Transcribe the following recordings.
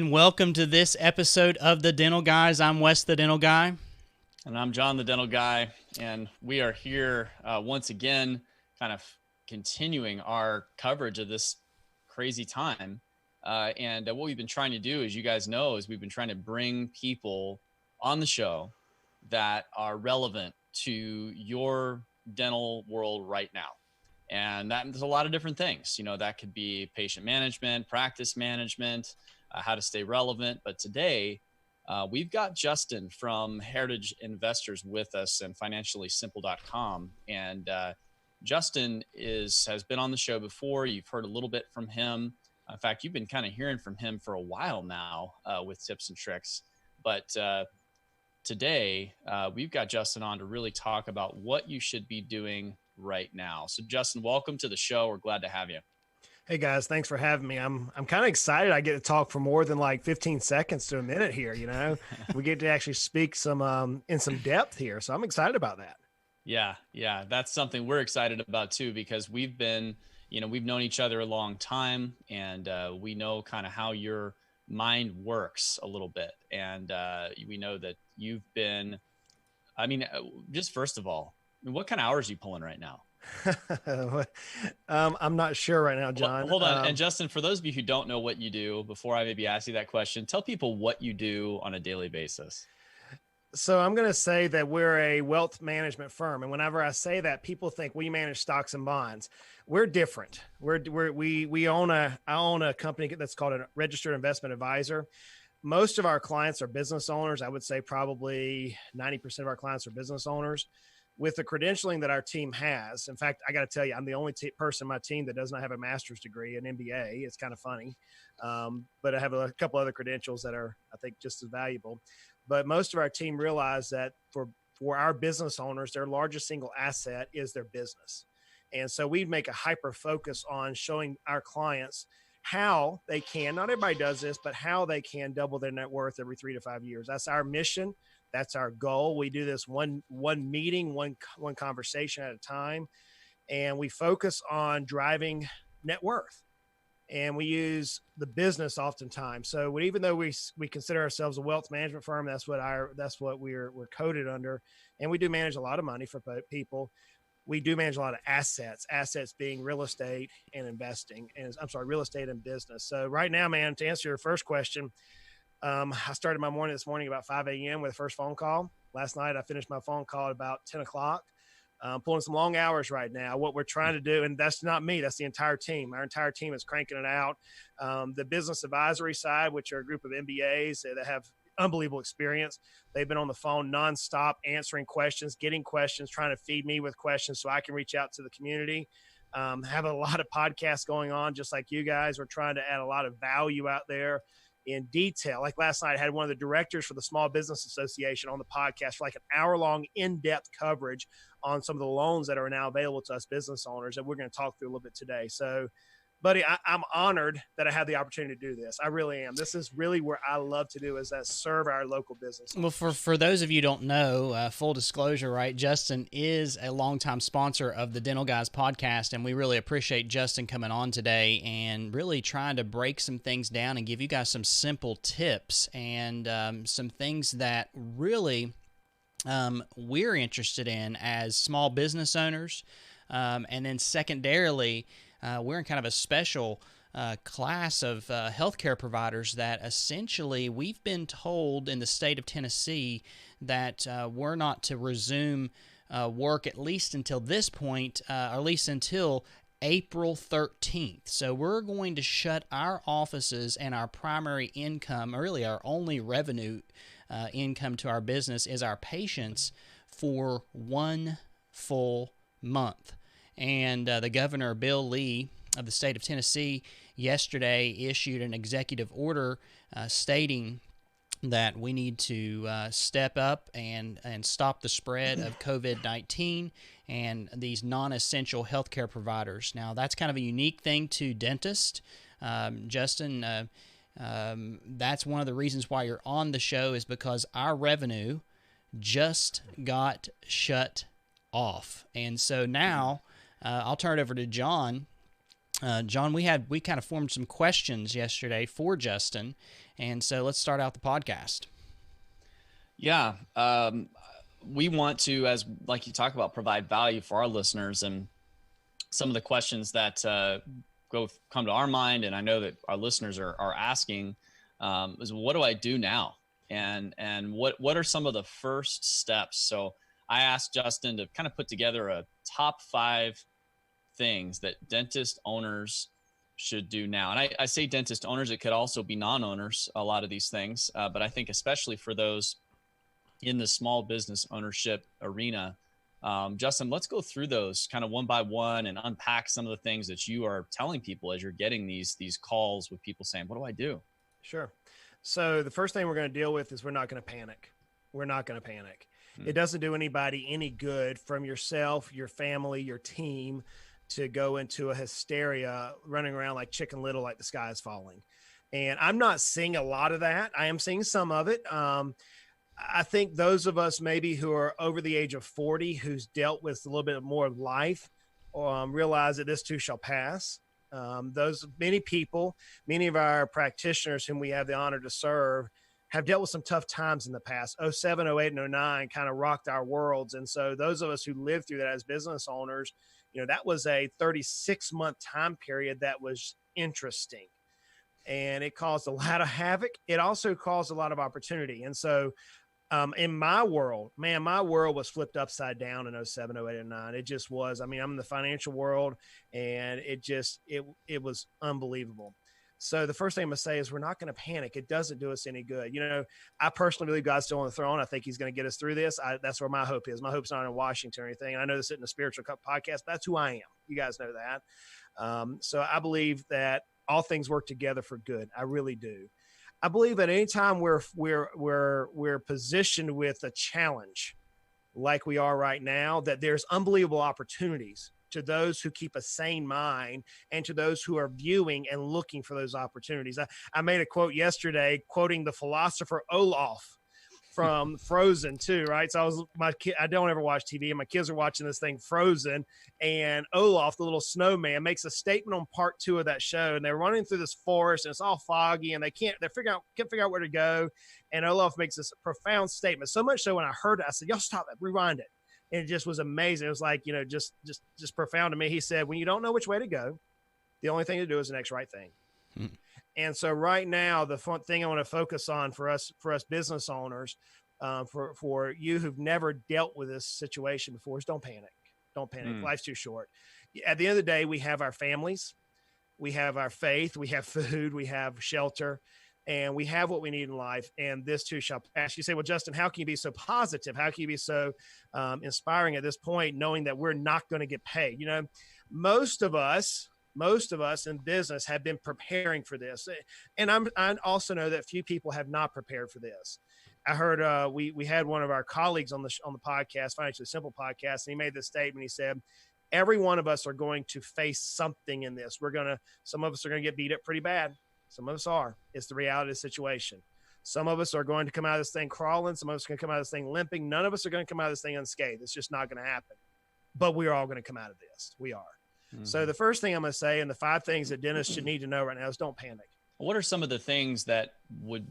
and welcome to this episode of The Dental Guys. I'm Wes, the Dental Guy. And I'm John, the Dental Guy, and we are here once again, kind of continuing our coverage of this crazy time. And what we've been trying to do, as you guys know, is we've been trying to bring people on the show that are relevant to your dental world right now. And there's a lot of different things. You know, that could be patient management, practice management, how to stay relevant. But today, we've got Justin from Heritage Investors with us and financiallysimple.com. And Justin has been on the show before. You've heard a little bit from him. In fact, you've been kind of hearing from him for a while now with tips and tricks. But today, we've got Justin on to really talk about what you should be doing right now. So Justin, welcome to the show. We're glad to have you. Hey guys, thanks for having me. I'm kind of excited. I get to talk for more than like 15 seconds to a minute here. You know, we get to actually speak in some depth here. So I'm excited about that. Yeah. That's something we're excited about too, because we've known each other a long time, and we know kind of how your mind works a little bit. And we know that you've been, just first of all, what kind of hours are you pulling right now? I'm not sure right now, John. Well, hold on. And Justin, for those of you who don't know what you do, before I maybe ask you that question, tell people what you do on a daily basis. So I'm going to say that we're a wealth management firm. And whenever I say that, people think we manage stocks and bonds. We're different. I own a company that's called a registered investment advisor. Most of our clients are business owners. I would say probably 90% of our clients are business owners. With the credentialing that our team has, in fact, I got to tell you, I'm the only person on my team that does not have a master's degree, an MBA. It's kind of funny. But I have a couple other credentials that are, I think, just as valuable. But most of our team realize that for our business owners, their largest single asset is their business. And so we make a hyper focus on showing our clients how they can, not everybody does this, but how they can double their net worth every 3 to 5 years. That's our mission. That's our goal. We do this one meeting, one conversation at a time, and we focus on driving net worth. And we use the business oftentimes. So even though we consider ourselves a wealth management firm, that's what we're coded under, and we do manage a lot of money for people. We do manage a lot of assets being real estate and investing, and real estate and business. So right now, man, to answer your first question. I started my morning this morning about 5 a.m. with the first phone call. Last night, I finished my phone call at about 10 o'clock. Pulling some long hours right now. What we're trying to do, and that's not me, that's the entire team. Our entire team is cranking it out. The business advisory side, which are a group of MBAs that have unbelievable experience. They've been on the phone nonstop, answering questions, getting questions, trying to feed me with questions so I can reach out to the community. Have a lot of podcasts going on, just like you guys. We're trying to add a lot of value out there in detail. Like last night, I had one of the directors for the Small Business Association on the podcast for like an hour-long in-depth coverage on some of the loans that are now available to us business owners, and we're going to talk through a little bit today. So, buddy, I'm honored that I have the opportunity to do this. I really am. This is really where I love to do, is that serve our local business. Well, for those of you who don't know, full disclosure, right, Justin is a longtime sponsor of the Dental Guys podcast, and we really appreciate Justin coming on today and really trying to break some things down and give you guys some simple tips and some things that really we're interested in as small business owners, and then secondarily, we're in kind of a special class of healthcare providers that essentially we've been told in the state of Tennessee that we're not to resume work at least until this point, or at least until April 13th. So we're going to shut our offices, and our primary income, or really our only revenue income to our business, is our patients for 1 full month. And the governor, Bill Lee, of the state of Tennessee, yesterday issued an executive order stating that we need to step up and stop the spread of COVID-19 and these non-essential healthcare providers. Now, that's kind of a unique thing to dentists. Justin, that's one of the reasons why you're on the show, is because our revenue just got shut off. And so now I'll turn it over to John. John, we kind of formed some questions yesterday for Justin, And so let's start out the podcast. Yeah. We want to, as like you talk about, provide value for our listeners. And some of the questions that come to our mind, and I know that our listeners are asking, is what do I do now? And what are some of the first steps? So I asked Justin to kind of put together a top 5 things that dentist owners should do now. And I say dentist owners, it could also be non-owners, a lot of these things. But I think especially for those in the small business ownership arena, Justin, let's go through those kind of one by one and unpack some of the things that you are telling people as you're getting these calls with people saying, what do I do? Sure. So the first thing we're going to deal with is we're not going to panic. We're not going to panic. It doesn't do anybody any good, from yourself, your family, your team, to go into a hysteria running around like Chicken Little, like the sky is falling. And I'm not seeing a lot of that. I am seeing some of it. I think those of us maybe who are over the age of 40, who's dealt with a little bit more of life, realize that this too shall pass. Those many people, many of our practitioners whom we have the honor to serve, have dealt with some tough times in the past. 07, 08, and 09 kind of rocked our worlds. And so those of us who lived through that as business owners, that was a 36-month time period that was interesting. And it caused a lot of havoc. It also caused a lot of opportunity. And so in my world, man, my world was flipped upside down in 07, 08, and 09. It just was. I mean, I'm in the financial world, and it was unbelievable. So the first thing I'm going to say is we're not going to panic. It doesn't do us any good. I personally believe God's still on the throne. I think he's going to get us through this. That's where my hope is. My hope's not in Washington or anything. And I know this isn't a spiritual podcast, but that's who I am. You guys know that. So I believe that all things work together for good. I really do. I believe that anytime we're positioned with a challenge like we are right now, that there's unbelievable opportunities to those who keep a sane mind and to those who are viewing and looking for those opportunities. I made a quote yesterday quoting the philosopher Olaf from Frozen too, right? So I don't ever watch TV, and my kids are watching this thing Frozen, and Olaf, the little snowman, makes a statement on part 2 of that show, and they're running through this forest and it's all foggy and they can't figure out where to go. And Olaf makes this profound statement, so much so when I heard it, I said, y'all stop it, rewind it. And it just was amazing. It was like, just profound to me. He said, when you don't know which way to go, the only thing to do is the next right thing. And so right now, the fun thing I want to focus on for us business owners, for you who've never dealt with this situation before, is don't panic. Don't panic. Life's too short. At the end of the day, we have our families, we have our faith, we have food, we have shelter, and we have what we need in life. And this too shall pass. You say, well, Justin, how can you be so positive? How can you be so inspiring at this point, knowing that we're not going to get paid? Most of us in business have been preparing for this. And I also know that few people have not prepared for this. I heard we had one of our colleagues on the podcast, Financially Simple podcast, and he made this statement. He said, every one of us are going to face something in this. Some of us are going to get beat up pretty bad. Some of us are. It's the reality of the situation. Some of us are going to come out of this thing crawling. Some of us are going to come out of this thing limping. None of us are going to come out of this thing unscathed. It's just not going to happen. But we're all going to come out of this. We are. So the first thing I'm going to say, and the 5 things that dentists should need to know right now, is don't panic. What are some of the things that would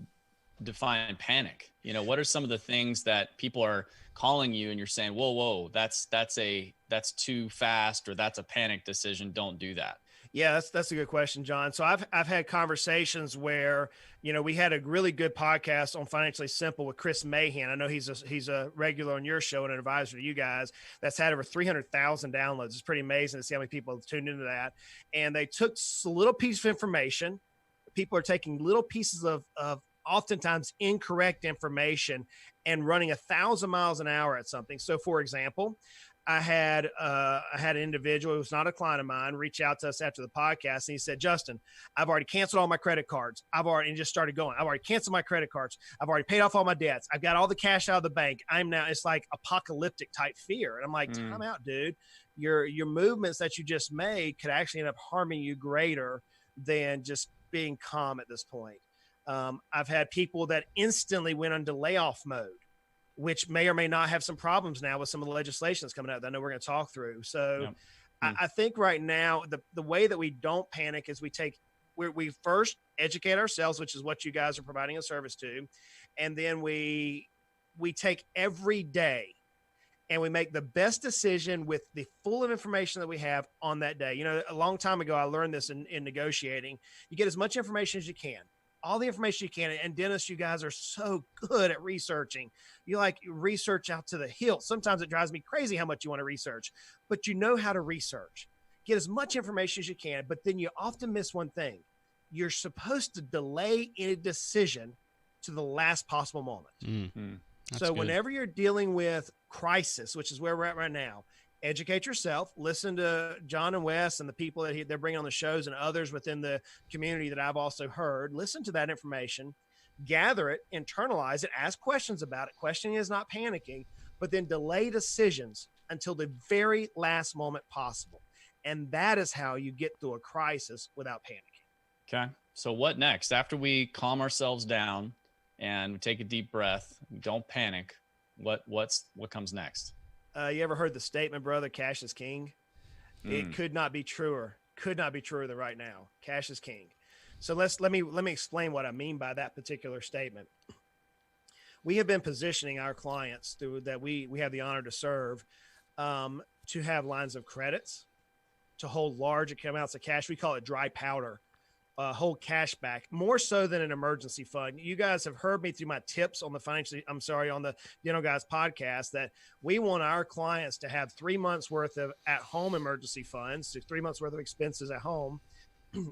define panic? What are some of the things that people are calling you and you're saying, whoa, that's too fast, or that's a panic decision. Don't do that. Yeah, that's a good question, John. So I've had conversations where, we had a really good podcast on Financially Simple with Chris Mahan. I know he's a regular on your show and an advisor to you guys. That's had over 300,000 downloads. It's pretty amazing to see how many people have tuned into that. And they took a little piece of information. People are taking little pieces of oftentimes incorrect information and running 1,000 miles an hour at something. So, for example, I had an individual who was not a client of mine reach out to us after the podcast, and he said, Justin, I've already canceled all my credit cards. And just started going. I've already canceled my credit cards. I've already paid off all my debts. I've got all the cash out of the bank. It's like apocalyptic type fear. And I'm like, time out, dude. Your movements that you just made could actually end up harming you greater than just being calm at this point. I've had people that instantly went into layoff mode, which may or may not have some problems now with some of the legislation that's coming out that I know we're going to talk through. So I think right now, the way that we don't panic is we take we first educate ourselves, which is what you guys are providing a service to. And then we take every day and we make the best decision with the full of information that we have on that day. You know, a long time ago, I learned this in negotiating. You get as much information as you can, all the information you can. And Dennis, you guys are so good at researching. You like research out to the hilt. Sometimes it drives me crazy how much you want to research, but you know how to research. Get as much information as you can, but then you often miss one thing. You're supposed to delay any decision to the last possible moment. Mm-hmm. So whenever you're dealing with crisis, which is where we're at right now, educate yourself, listen to John and Wes and the people that they're bringing on the shows and others within the community that I've also heard. Listen to that information, gather it, internalize it, ask questions about it. Questioning is not panicking, but then delay decisions until the very last moment possible. And that is how you get through a crisis without panicking. Okay. So what next? After we calm ourselves down and take a deep breath, don't panic, what comes next? You ever heard the statement, brother, cash is king? It could not be truer. Could not be truer than right now. Cash is king. So let me explain what I mean by that particular statement. We have been positioning our clients through that we have the honor to serve, to have lines of credits, to hold large amounts of cash. We call it dry powder. Hold cash back more so than an emergency fund. You guys have heard me through my tips on on the Dental Guys podcast, that we want our clients to have 3 months worth of at home emergency funds, so 3 months worth of expenses at home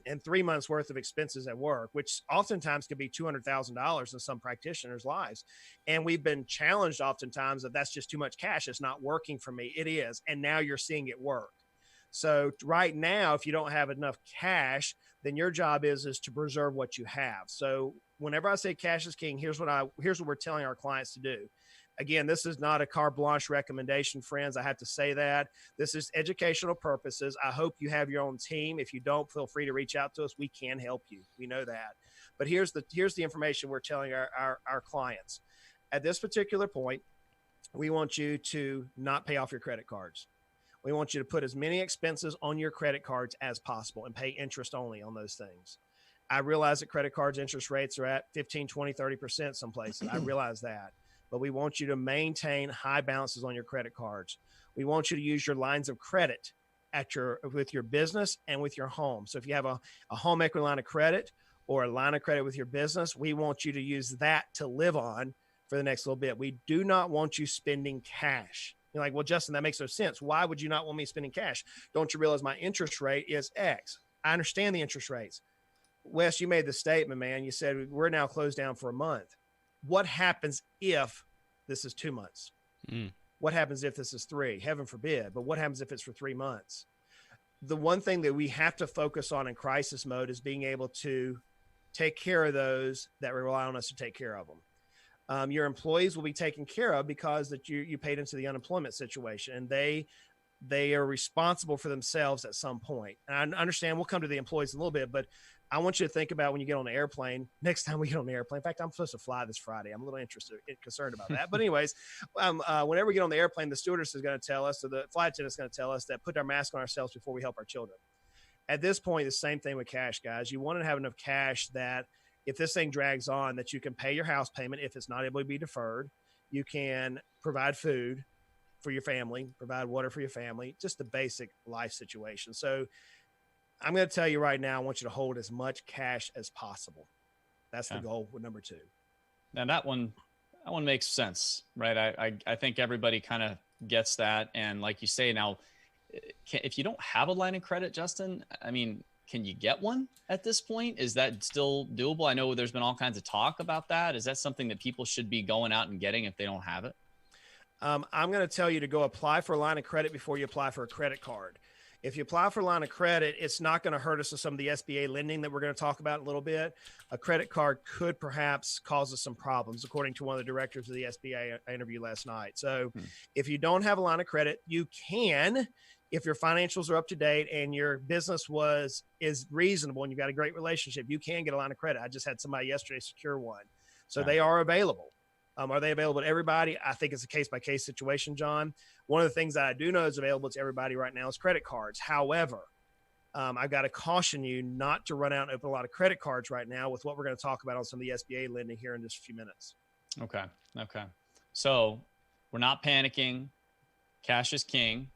and 3 months worth of expenses at work, which oftentimes could be $200,000 in some practitioners' lives. And we've been challenged oftentimes that that's just too much cash. It's not working for me. It is. And now you're seeing it work. So right now, if you don't have enough cash, then your job is to preserve what you have. So whenever I say cash is king, here's what we're telling our clients to do. Again, this is not a carte blanche recommendation, friends. I have to say that. This is educational purposes. I hope you have your own team. If you don't, feel free to reach out to us. We can help you. We know that. But here's the information we're telling our clients. At this particular point, we want you to not pay off your credit cards. We want you to put as many expenses on your credit cards as possible and pay interest only on those things. I realize that credit cards interest rates are at 15, 20, 30% some places. I realize that. But we want you to maintain high balances on your credit cards. We want you to use your lines of credit with your business and with your home. So if you have a home equity line of credit or a line of credit with your business, we want you to use that to live on for the next little bit. We do not want you spending cash. You're like, well, Justin, that makes no sense. Why would you not want me spending cash? Don't you realize my interest rate is X? I understand the interest rates. Wes, you made the statement, man. You said we're now closed down for a month. What happens if this is 2 months? What happens if this is 3? Heaven forbid. But what happens if it's for 3 months? The one thing that we have to focus on in crisis mode is being able to take care of those that rely on us to take care of them. Your employees will be taken care of because that you paid into the unemployment situation, and they are responsible for themselves at some point. And I understand we'll come to the employees in a little bit, but I want you to think about when you get on the airplane, next time we get on the airplane. In fact, I'm supposed to fly this Friday. I'm a little concerned about that. But anyways, whenever we get on the airplane, the stewardess is going to tell us, or the flight attendant is going to tell us that put our mask on ourselves before we help our children. At this point, the same thing with cash, guys. You want to have enough cash that if this thing drags on, that you can pay your house payment if it's not able to be deferred. You can provide food for your family, provide water for your family, just the basic life situation. So I'm going to tell you right now, I want you to hold as much cash as possible. That's the goal with number 2. Now that one makes sense, right? I think everybody kind of gets that. And like you say, now, if you don't have a line of credit, Justin, I mean, can you get one at this point? Is that still doable? I know there's been all kinds of talk about that. Is that something that people should be going out and getting if they don't have it? I'm going to tell you to go apply for a line of credit before you apply for a credit card. If you apply for a line of credit, it's not going to hurt us with some of the SBA lending that we're going to talk about in a little bit. A credit card could perhaps cause us some problems, according to one of the directors of the SBA I interviewed last night. So if you don't have a line of credit, you can, if your financials are up to date and your business is reasonable and you've got a great relationship, you can get a line of credit. I just had somebody yesterday secure one. So they are available. Are they available to everybody? I think it's a case-by-case situation, John. One of the things that I do know is available to everybody right now is credit cards. However, I've got to caution you not to run out and open a lot of credit cards right now with what we're going to talk about on some of the SBA lending here in just a few minutes. Okay. So we're not panicking. Cash is king.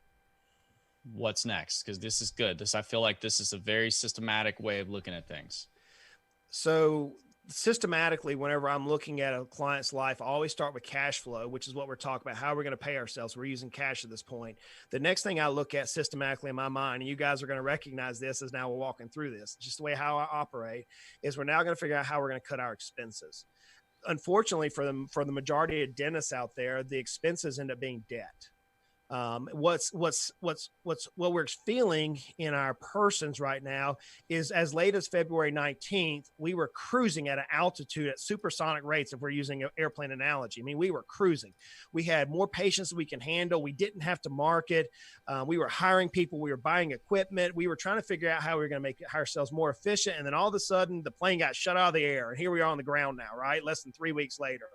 What's next? Because this is good. I feel like this is a very systematic way of looking at things. So systematically, whenever I'm looking at a client's life, I always start with cash flow, which is what we're talking about. How are we going to pay ourselves? We're using cash at this point. The next thing I look at systematically in my mind, and you guys are going to recognize this as now we're walking through this, just the way how I operate, is we're now going to figure out how we're going to cut our expenses. Unfortunately, for the majority of dentists out there, the expenses end up being debt. What we're feeling in our persons right now is as late as February 19th, we were cruising at an altitude at supersonic rates. If we're using an airplane analogy, I mean, we were cruising. We had more patients than we can handle. We didn't have to market. We were hiring people. We were buying equipment. We were trying to figure out how we were going to make ourselves more efficient. And then all of a sudden the plane got shut out of the air, and here we are on the ground now, right? Less than 3 weeks later.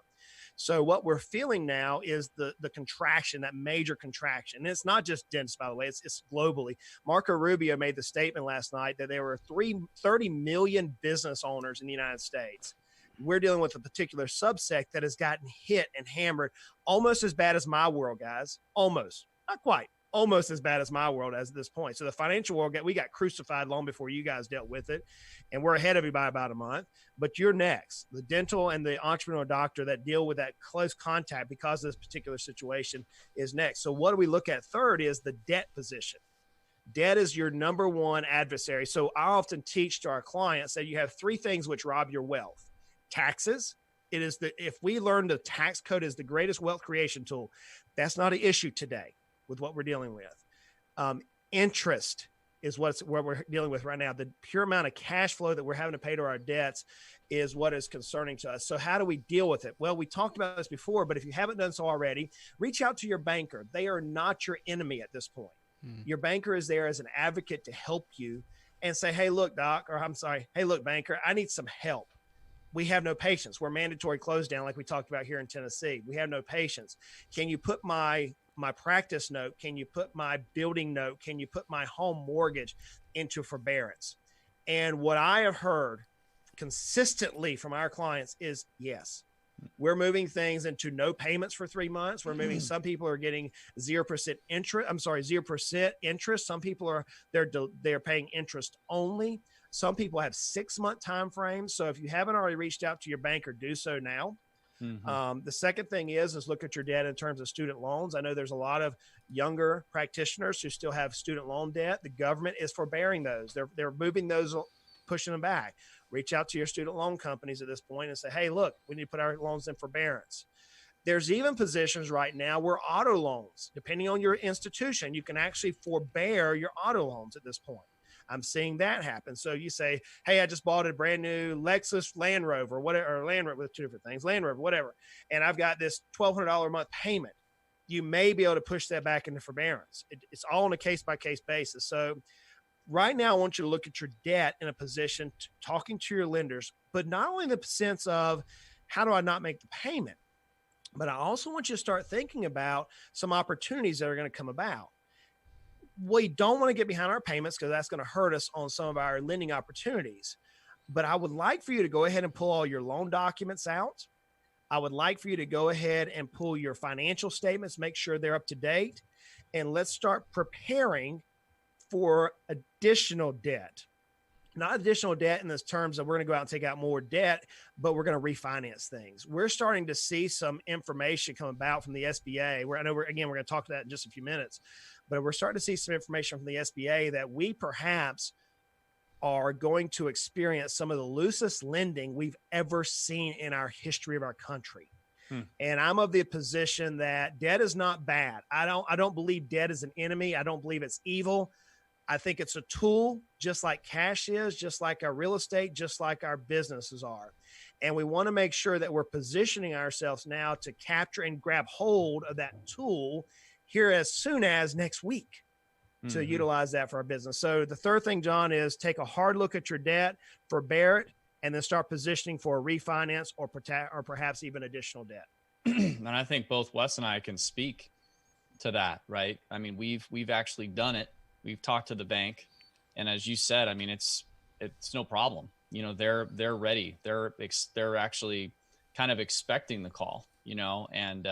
So what we're feeling now is the contraction, that major contraction. And it's not just dentists, by the way, it's globally. Marco Rubio made the statement last night that there were 30 million business owners in the United States. We're dealing with a particular subsect that has gotten hit and hammered almost as bad as my world, guys. Almost, not quite. Almost as bad as my world as at this point. So the financial world, we got crucified long before you guys dealt with it. And we're ahead of you by about a month. But you're next. The dental and the entrepreneur doctor that deal with that close contact because of this particular situation is next. So what do we look at third is the debt position. Debt is your number one adversary. So I often teach to our clients that you have three things which rob your wealth. Taxes. If we learn the tax code is the greatest wealth creation tool, that's not an issue today with what we're dealing with. Interest is what we're dealing with right now. The pure amount of cash flow that we're having to pay to our debts is what is concerning to us. So how do we deal with it? Well, we talked about this before, but if you haven't done so already, reach out to your banker. They are not your enemy at this point. Your banker is there as an advocate to help you and say, hey, look, hey, look, banker, I need some help. We have no patience. We're mandatory close down like we talked about here in Tennessee. We have no patience. Can you put my practice note? Can you put my building note? Can you put my home mortgage into forbearance? And what I have heard consistently from our clients is yes. We're moving things into no payments for 3 months. We're moving. Some people are getting 0% interest. 0% interest. Some people they're paying interest only. Some people have 6-month time frames. So if you haven't already reached out to your banker, do so now. The second thing is look at your debt in terms of student loans. I know there's a lot of younger practitioners who still have student loan debt. The government is forbearing those. They're moving those, pushing them back. Reach out to your student loan companies at this point and say, hey, look, we need to put our loans in forbearance. There's even positions right now where auto loans, depending on your institution, you can actually forbear your auto loans at this point. I'm seeing that happen. So you say, hey, I just bought a brand new Lexus Land Rover, whatever, or Land Rover with two different things, Land Rover, whatever. And I've got this $1,200 a month payment. You may be able to push that back into forbearance. It's all on a case-by-case basis. So right now, I want you to look at your debt in a position to talking to your lenders, but not only in the sense of how do I not make the payment, but I also want you to start thinking about some opportunities that are going to come about. We don't want to get behind our payments because that's going to hurt us on some of our lending opportunities. But I would like for you to go ahead and pull all your loan documents out. I would like for you to go ahead and pull your financial statements, make sure they're up to date, and let's start preparing for additional debt. Not additional debt in this terms of we're going to go out and take out more debt, but we're going to refinance things. We're starting to see some information come about from the SBA. We're going to talk to that in just a few minutes, but we're starting to see some information from the SBA that we perhaps are going to experience some of the loosest lending we've ever seen in our history of our country. And I'm of the position that debt is not bad. I don't believe debt is an enemy. I don't believe it's evil. I think it's a tool, just like cash is, just like our real estate, just like our businesses are. And we want to make sure that we're positioning ourselves now to capture and grab hold of that tool here as soon as next week to utilize that for our business. So the third thing, John, is take a hard look at your debt, forbear it, and then start positioning for a refinance or perhaps even additional debt. And I think both Wes and I can speak to that, right? I mean, we've actually done it. We've talked to the bank And as you said, I mean, it's no problem. You know, they're ready. They're actually kind of expecting the call, you know, and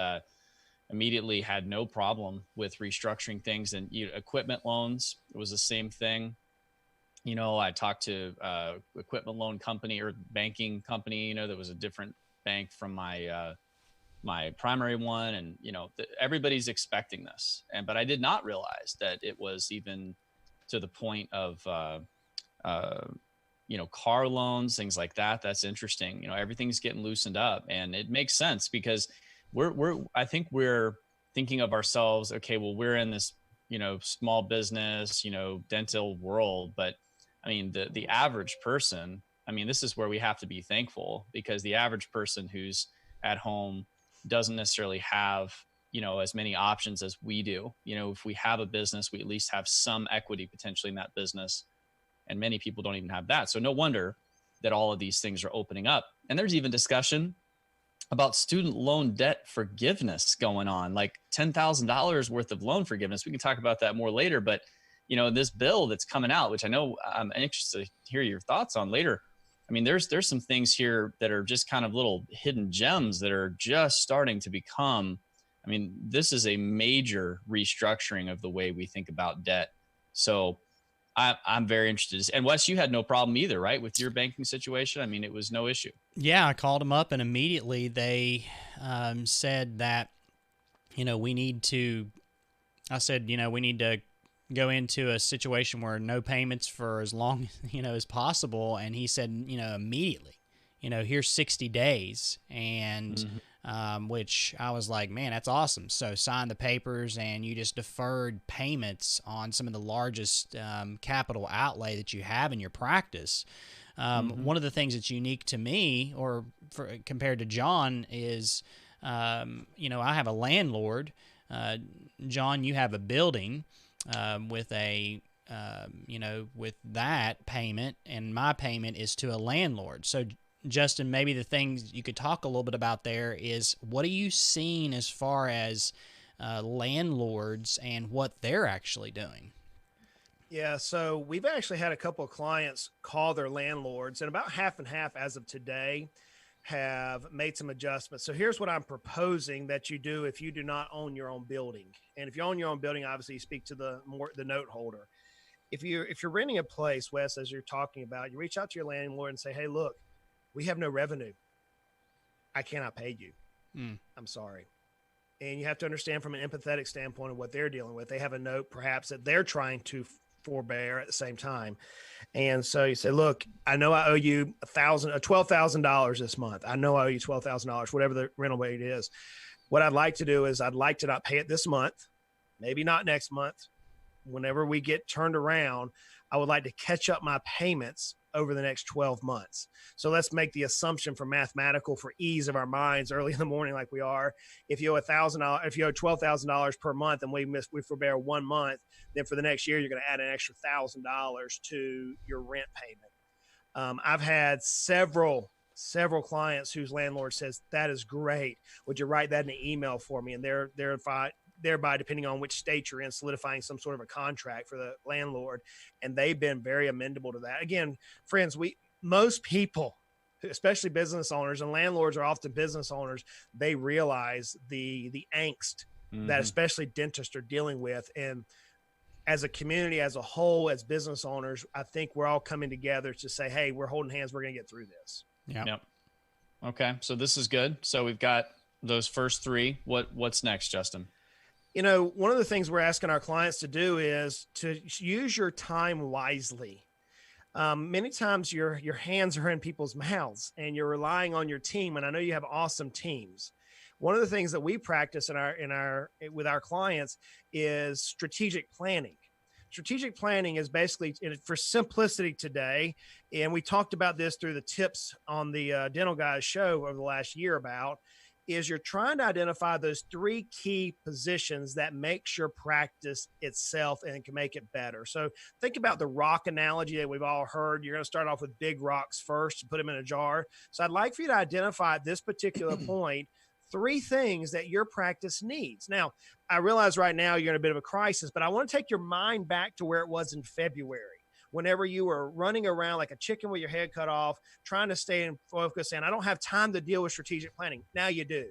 immediately had no problem with restructuring things. And equipment loans, it was the same thing. You know, I talked to equipment loan company or banking company, you know, that was a different bank from my my primary one. And, you know, everybody's expecting this. But I did not realize that it was even to the point of, you know, car loans, things like that. That's interesting. You know, everything's getting loosened up, and it makes sense because I think we're thinking of ourselves, okay, well, we're in this, you know, small business, you know, dental world. But I mean, the average person, I mean, this is where we have to be thankful, because the average person who's at home doesn't necessarily have, you know, as many options as we do. You know, if we have a business, we at least have some equity potentially in that business. And many people don't even have that. So no wonder that all of these things are opening up. And there's even discussion about student loan debt forgiveness going on, like $10,000 worth of loan forgiveness. We can talk about that more later. But, you know, this bill that's coming out, which I know I'm anxious to hear your thoughts on later. I mean, there's some things here that are just kind of little hidden gems that are just starting to become, I mean, this is a major restructuring of the way we think about debt. So I'm very interested. And Wes, you had no problem either, right, with your banking situation? I mean, it was no issue. Yeah, I called them up, and immediately they said that, you know, we need to go into a situation where no payments for as long, you know, as possible. And he said, you know, immediately, you know, here's 60 days. And which I was like, man, that's awesome. So sign the papers, and you just deferred payments on some of the largest capital outlay that you have in your practice. One of the things that's unique to me, or compared to John, is, you know, I have a landlord. John, you have a building with a, you know, with that payment, and my payment is to a landlord. So Justin, maybe the things you could talk a little bit about there is, what are you seeing as far as landlords and what they're actually doing? Yeah, so we've actually had a couple of clients call their landlords, and about half and half as of today have made some adjustments. So here's what I'm proposing that you do if you do not own your own building. And if you own your own building, obviously you speak to the note holder. If you're renting a place, Wes, as you're talking about, you reach out to your landlord and say, hey, look, we have no revenue. I cannot pay you. I'm sorry. And you have to understand from an empathetic standpoint of what they're dealing with. They have a note perhaps that they're trying to forbear at the same time. And so you say, look, I know I owe you $12,000 this month. I know I owe you $12,000, whatever the rental rate is. What I'd like to do is I'd like to not pay it this month, maybe not next month. Whenever we get turned around, I would like to catch up my payments over the next 12 months. So let's make the assumption for mathematical, for ease of our minds early in the morning, like we are. If you owe $1,000, if you owe $12,000 per month and we forbear 1 month, then for the next year, you're going to add an extra $1,000 to your rent payment. I've had several clients whose landlord says, that is great. Would you write that in an email for me? And thereby, depending on which state you're in, solidifying some sort of a contract for the landlord. And they've been very amenable to that. Again, friends, most people, especially business owners, and landlords are often business owners, they realize the angst that especially dentists are dealing with. And as a community, as a whole, as business owners, I think we're all coming together to say, hey, we're holding hands. We're going to get through this. Yep. Okay. So this is good. So we've got those first three. What's next, Justin? You know, one of the things we're asking our clients to do is to use your time wisely. Many times your hands are in people's mouths and you're relying on your team. And I know you have awesome teams. One of the things that we practice with our clients is strategic planning. Strategic planning is basically, for simplicity today, and we talked about this through the tips on the Dental Guys show over the last year about, is you're trying to identify those 3 key positions that makes your practice itself and can make it better. So think about the rock analogy that we've all heard. You're going to start off with big rocks first and put them in a jar. So I'd like for you to identify at this particular point 3 things that your practice needs. Now, I realize right now you're in a bit of a crisis, but I want to take your mind back to where it was in February. whenever you were running around like a chicken with your head cut off, trying to stay in focus, and I don't have time to deal with strategic planning. Now you do.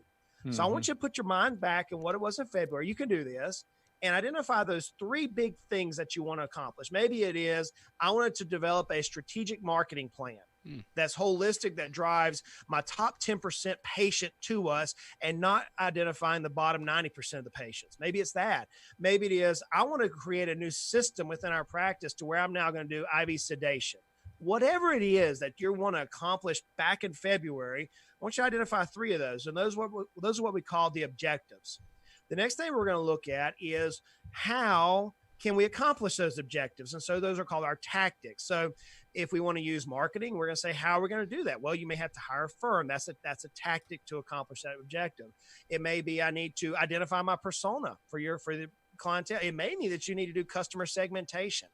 So I want you to put your mind back in what it was in February. You can do this and identify those 3 big things that you want to accomplish. Maybe it is, I wanted to develop a strategic marketing plan that's holistic, that drives my top 10% patient to us and not identifying the bottom 90% of the patients. Maybe it's that. Maybe it is, I want to create a new system within our practice to where I'm now going to do IV sedation. Whatever it is that you want to accomplish back in February, I want you to identify 3 of those. And those are what we call the objectives. The next thing we're going to look at is how can we accomplish those objectives? And so those are called our tactics. So if we want to use marketing, we're going to say, how are we going to do that? Well, you may have to hire a firm. That's a tactic to accomplish that objective. It may be, I need to identify my persona for the clientele. It may be that you need to do customer segmentation.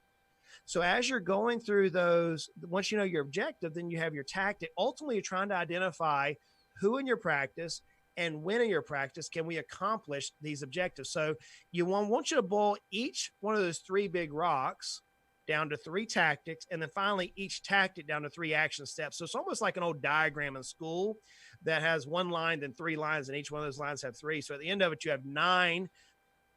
So as you're going through those, once you know your objective, then you have your tactic. Ultimately, you're trying to identify who in your practice and when in your practice can we accomplish these objectives. So I want you to boil each one of those 3 big rocks down to 3 tactics, and then finally each tactic down to 3 action steps. So it's almost like an old diagram in school that has 1 line, then 3 lines, and each one of those lines have 3. So at the end of it, you have 9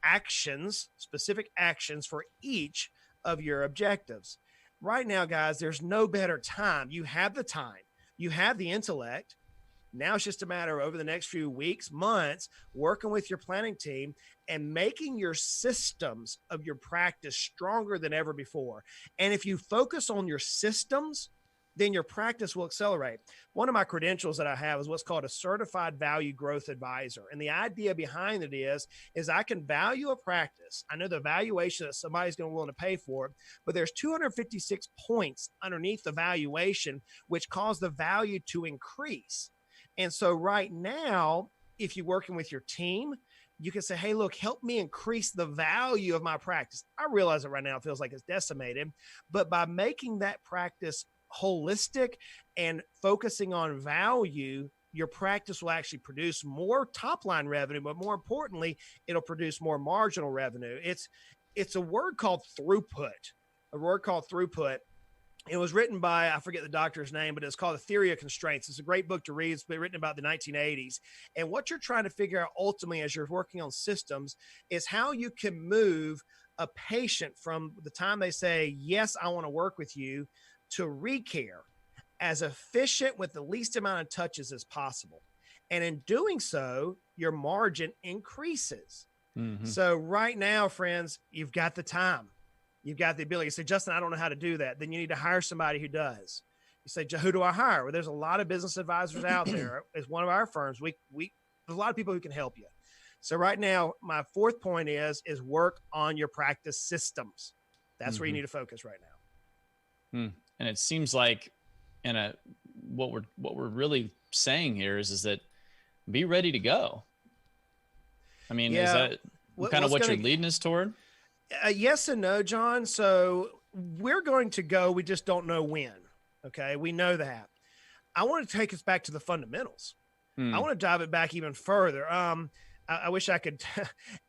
actions, specific actions for each of your objectives. Right now, guys, there's no better time. You have the time, you have the intellect. Now it's just a matter of over the next few weeks, months, working with your planning team and making your systems of your practice stronger than ever before. And if you focus on your systems, then your practice will accelerate. One of my credentials that I have is what's called a certified value growth advisor. And the idea behind it is I can value a practice. I know the valuation that somebody's going to be willing to pay for it, but there's 256 points underneath the valuation, which cause the value to increase. And so right now, if you're working with your team, you can say, hey, look, help me increase the value of my practice. I realize that right now it feels like it's decimated, but by making that practice holistic and focusing on value, your practice will actually produce more top line revenue, but more importantly, it'll produce more marginal revenue. It's a word called throughput. It was written by, I forget the doctor's name, but it's called The Theory of Constraints. It's a great book to read. It's been written about the 1980s. And what you're trying to figure out ultimately as you're working on systems is how you can move a patient from the time they say, yes, I want to work with you, to recare as efficient with the least amount of touches as possible. And in doing so, your margin increases. Mm-hmm. So right now, friends, you've got the time. You've got the ability. You say, Justin, I don't know how to do that. Then you need to hire somebody who does. You say, who do I hire? Well, there's a lot of business advisors out there. As one of our firms, there's a lot of people who can help you. So right now, my 4th point is work on your practice systems. That's where you need to focus right now. And it seems like, what we're really saying here is that be ready to go. I mean, is that kind of what you're leading us toward? Yes and no, John. So we're going to go. We just don't know when. Okay. We know that. I want to take us back to the fundamentals. I want to dive it back even further. I wish I could.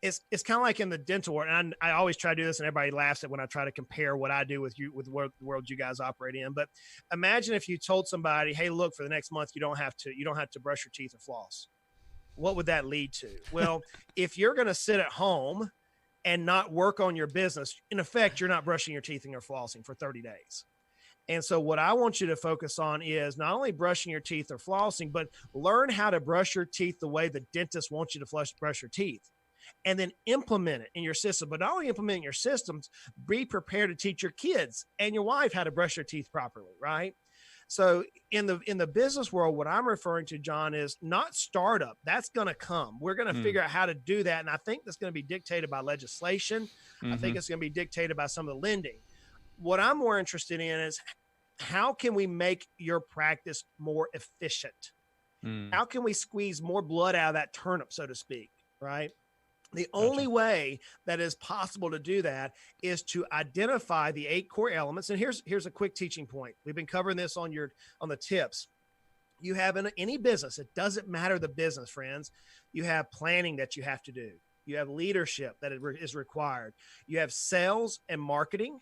It's kind of like in the dental world. And I always try to do this, and everybody laughs at when I try to compare what I do with the world you guys operate in. But imagine if you told somebody, "Hey, look, for the next month, you don't have to brush your teeth or floss." What would that lead to? Well, if you're going to sit at home and not work on your business, in effect, you're not brushing your teeth and you're flossing for 30 days. And so what I want you to focus on is not only brushing your teeth or flossing, but learn how to brush your teeth the way the dentist wants you to brush your teeth, and then implement it in your system. But not only implement your systems, be prepared to teach your kids and your wife how to brush their teeth properly, right? So in the business world, what I'm referring to, John, is not startup. That's going to come. We're going to figure out how to do that. And I think that's going to be dictated by legislation. I think it's going to be dictated by some of the lending. What I'm more interested in is how can we make your practice more efficient? How can we squeeze more blood out of that turnip, so to speak, right? The only way that is possible to do that is to identify the 8 core elements. And here's a quick teaching point. We've been covering this on the tips. You have in any business, it doesn't matter the business, friends. You have planning that you have to do. You have leadership that is required. You have sales and marketing.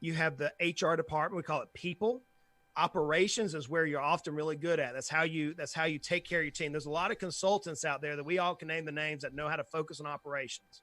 You have the HR department. We call it people. Operations is where you're often really good at. That's how you take care of your team. There's a lot of consultants out there that we all can name the names that know how to focus on operations.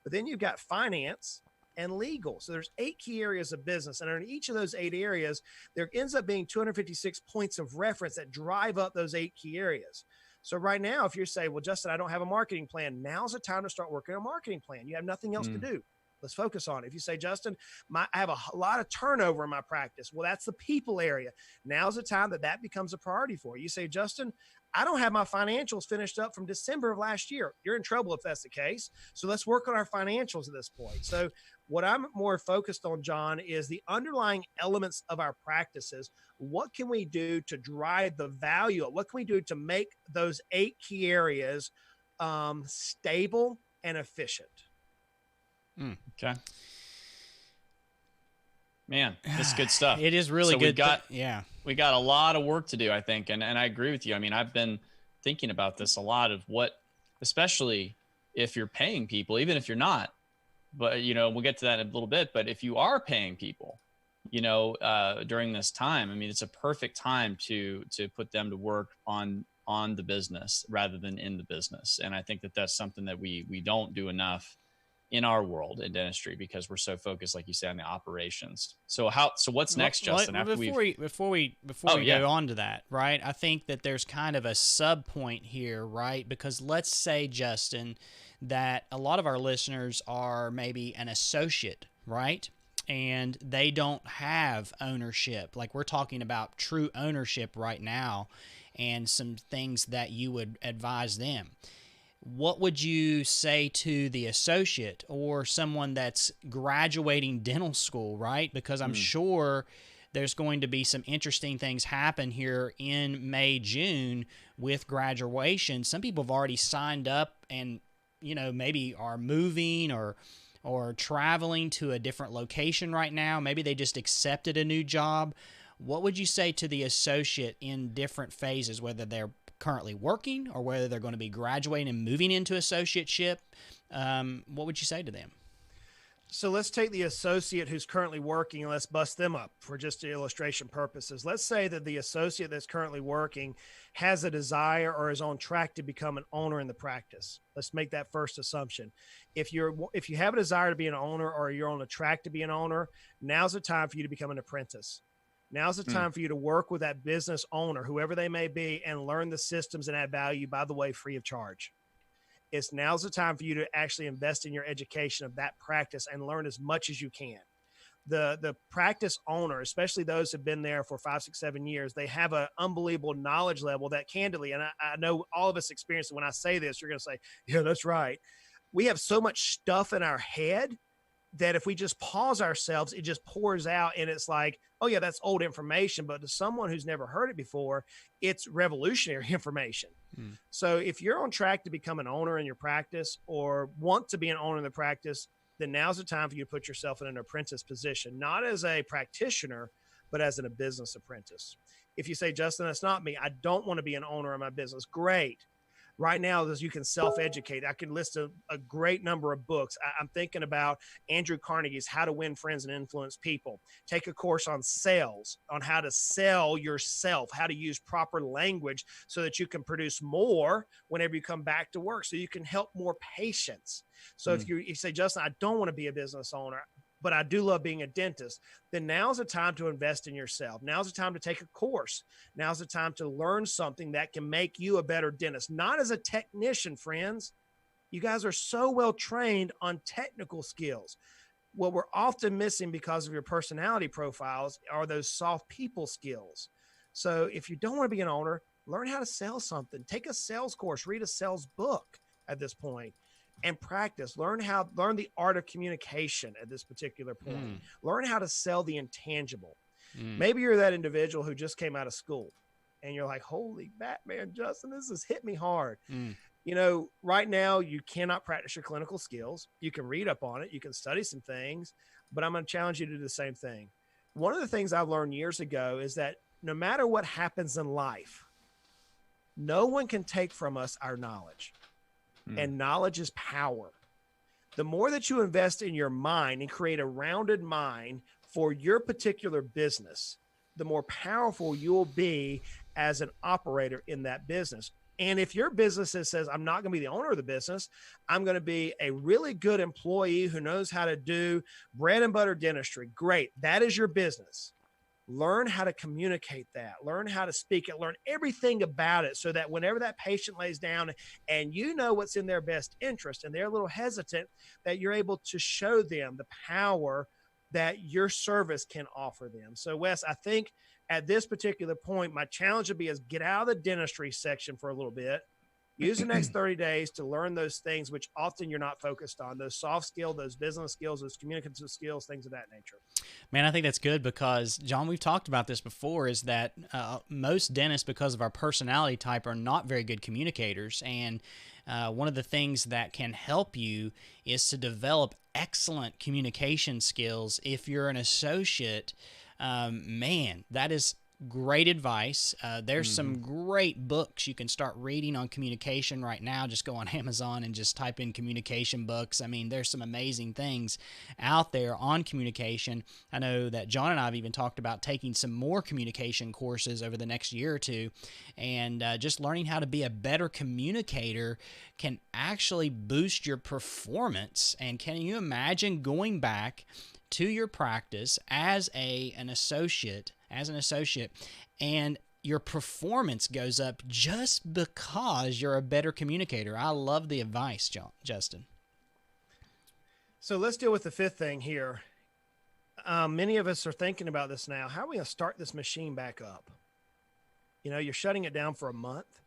But then you've got finance and legal. So there's 8 key areas of business. And in each of those 8 areas, there ends up being 256 points of reference that drive up those 8 key areas. So right now, if you're saying, well, Justin, I don't have a marketing plan, now's the time to start working on a marketing plan. You have nothing else to do. Let's focus on it. If you say, Justin, I have a lot of turnover in my practice. Well, that's the people area. Now's the time that becomes a priority for you. You say, Justin, I don't have my financials finished up from December of last year. You're in trouble if that's the case. So let's work on our financials at this point. So what I'm more focused on, John, is the underlying elements of our practices. What can we do to drive the value? What can we do to make those 8 key areas stable and efficient? Okay. Man, that's good stuff. It is really good. We got a lot of work to do, I think. And I agree with you. I mean, I've been thinking about this a lot of what, especially if you're paying people, even if you're not, but we'll get to that in a little bit, but if you are paying people, during this time, I mean, it's a perfect time to put them to work on the business rather than in the business. And I think that that's something that we don't do enough in our world in dentistry because we're so focused, like you said, on the operations. So what's next, Justin? Before we go on to that, right? I think that there's kind of a sub point here, right? Because let's say, Justin, that a lot of our listeners are maybe an associate, right? And they don't have ownership. Like we're talking about true ownership right now and some things that you would advise them. What would you say to the associate or someone that's graduating dental school, right? Because I'm sure there's going to be some interesting things happen here in May, June with graduation. Some people have already signed up and, maybe are moving or traveling to a different location right now. Maybe they just accepted a new job. What would you say to the associate in different phases, whether they're currently working or whether they're going to be graduating and moving into associateship? What would you say to them? So let's take the associate who's currently working and let's bust them up for just illustration purposes. Let's say that the associate that's currently working has a desire or is on track to become an owner in the practice. Let's make that first assumption. If you have a desire to be an owner or you're on a track to be an owner, now's the time for you to become an apprentice. Now's the time for you to work with that business owner, whoever they may be, and learn the systems and add value, by the way, free of charge. Now's the time for you to actually invest in your education of that practice and learn as much as you can. The practice owner, especially those who've been there for 5, 6, 7 years, they have an unbelievable knowledge level that candidly, and I know all of us experience it. When I say this, you're going to say, yeah, that's right. We have so much stuff in our head that if we just pause ourselves, it just pours out and it's like, oh yeah, that's old information. But to someone who's never heard it before, it's revolutionary information. So if you're on track to become an owner in your practice or want to be an owner in the practice, then now's the time for you to put yourself in an apprentice position, not as a practitioner, but as a business apprentice. If you say, Justin, that's not me, I don't want to be an owner of my business. Great. Right now, as you can self-educate, I can list a great number of books. I'm thinking about Andrew Carnegie's How to Win Friends and Influence People. Take a course on sales, on how to sell yourself, how to use proper language so that you can produce more whenever you come back to work, so you can help more patients. So if you say, Justin, I don't want to be a business owner, but I do love being a dentist, then now's the time to invest in yourself. Now's the time to take a course. Now's the time to learn something that can make you a better dentist, not as a technician, friends. You guys are so well trained on technical skills. What we're often missing because of your personality profiles are those soft people skills. So if you don't want to be an owner, learn how to sell something. Take a sales course, read a sales book at this point. And practice, learn the art of communication at this particular point. Learn how to sell the intangible. Maybe you're that individual who just came out of school and you're like, holy Batman, Justin, this has hit me hard. Right now you cannot practice your clinical skills. You can read up on it. You can study some things, but I'm going to challenge you to do the same thing. One of the things I've learned years ago is that no matter what happens in life, no one can take from us our knowledge. And knowledge is power. The more that you invest in your mind and create a rounded mind for your particular business, the more powerful you'll be as an operator in that business. And if your business says, I'm not going to be the owner of the business, I'm going to be a really good employee who knows how to do bread and butter dentistry. Great. That is your business. Learn how to communicate that, learn how to speak it, learn everything about it so that whenever that patient lays down and you know what's in their best interest and they're a little hesitant, that you're able to show them the power that your service can offer them. So Wes, I think at this particular point, my challenge would be is get out of the dentistry section for a little bit. Use the next 30 days to learn those things, which often you're not focused on, those soft skills, those business skills, those communicative skills, things of that nature. Man, I think that's good because, John, we've talked about this before, is that most dentists, because of our personality type, are not very good communicators. And one of the things that can help you is to develop excellent communication skills. If you're an associate, man, that is great advice. There's some great books you can start reading on communication right now. Just go on Amazon and just type in communication books. I mean, there's some amazing things out there on communication. I know that John and I have even talked about taking some more communication courses over the next year or two, and just learning how to be a better communicator can actually boost your performance. And can you imagine going back to your practice as an associate, and your performance goes up just because you're a better communicator? I love the advice, Justin. So let's deal with the fifth thing here. Many of us are thinking about this now. How are we going to start this machine back up? You know, you're shutting it down for a month.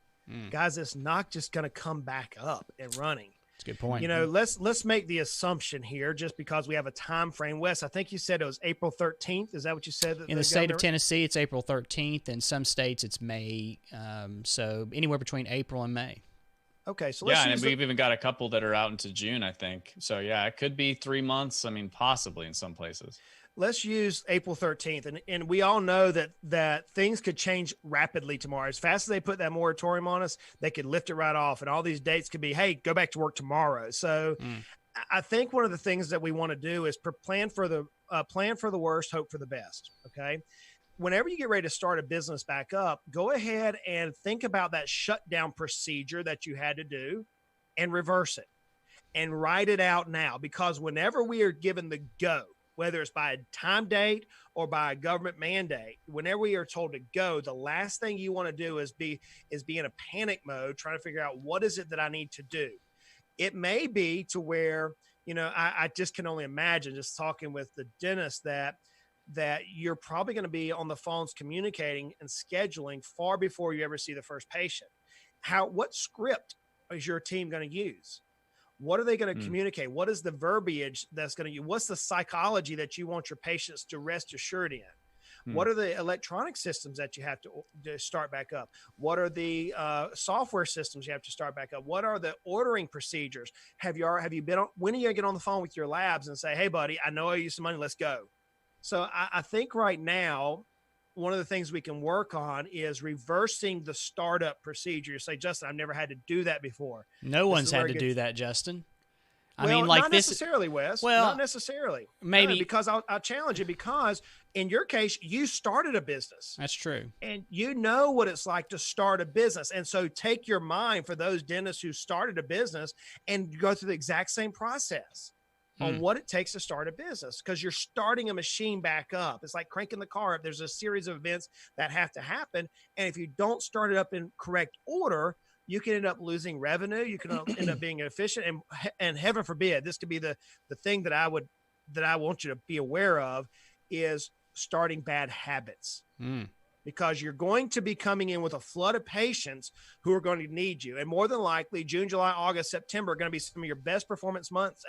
Guys, it's not just going to come back up and running. That's a good point. You know, let's make the assumption here, just because we have a time frame. Wes, I think you said it was April 13th. Is that what you said? In the state of Tennessee, it's April 13th. In some states, it's May. So anywhere between April and May. Okay, so let's and we've even got a couple that are out into June, I think. So yeah, it could be 3 months. I mean, possibly in some places. Let's use April 13th. And we all know that things could change rapidly tomorrow. As fast as they put that moratorium on us, they could lift it right off. And all these dates could be, hey, go back to work tomorrow. So I think one of the things that we want to do is plan for the worst, hope for the best. Okay. Whenever you get ready to start a business back up, go ahead and think about that shutdown procedure that you had to do and reverse it and write it out now. Because whenever we are given the go, whether it's by a time date or by a government mandate, whenever we are told to go, the last thing you want to do is be in a panic mode, trying to figure out what is it that I need to do. It may be to where, you know, I just can only imagine, just talking with the dentist, that you're probably going to be on the phones communicating and scheduling far before you ever see the first patient. What script is your team going to use? What are they going to communicate? What is the verbiage that's going to use? What's the psychology that you want your patients to rest assured in? What are the electronic systems that you have to start back up? What are the software systems you have to start back up? What are the ordering procedures? Have you been on, when are you going to get on the phone with your labs and say, hey buddy, I know I owe you some money, let's go. So I think right now, one of the things we can work on is reversing the startup procedure. You say, Justin, I've never had to do that before. No one's had to do that, Justin. I mean, like not necessarily, Wes. Well, not necessarily. Maybe. No, because I'll challenge you, because in your case, you started a business. That's true. And you know what it's like to start a business. And so take your mind for those dentists who started a business and go through the exact same process on what it takes to start a business, because you're starting a machine back up. It's like cranking the car up. There's a series of events that have to happen. And if you don't start it up in correct order, you can end up losing revenue. You can end up being inefficient, and heaven forbid, this could be the thing that I want you to be aware of, is starting bad habits. Because you're going to be coming in with a flood of patients who are going to need you. And more than likely, June, July, August, September are going to be some of your best performance months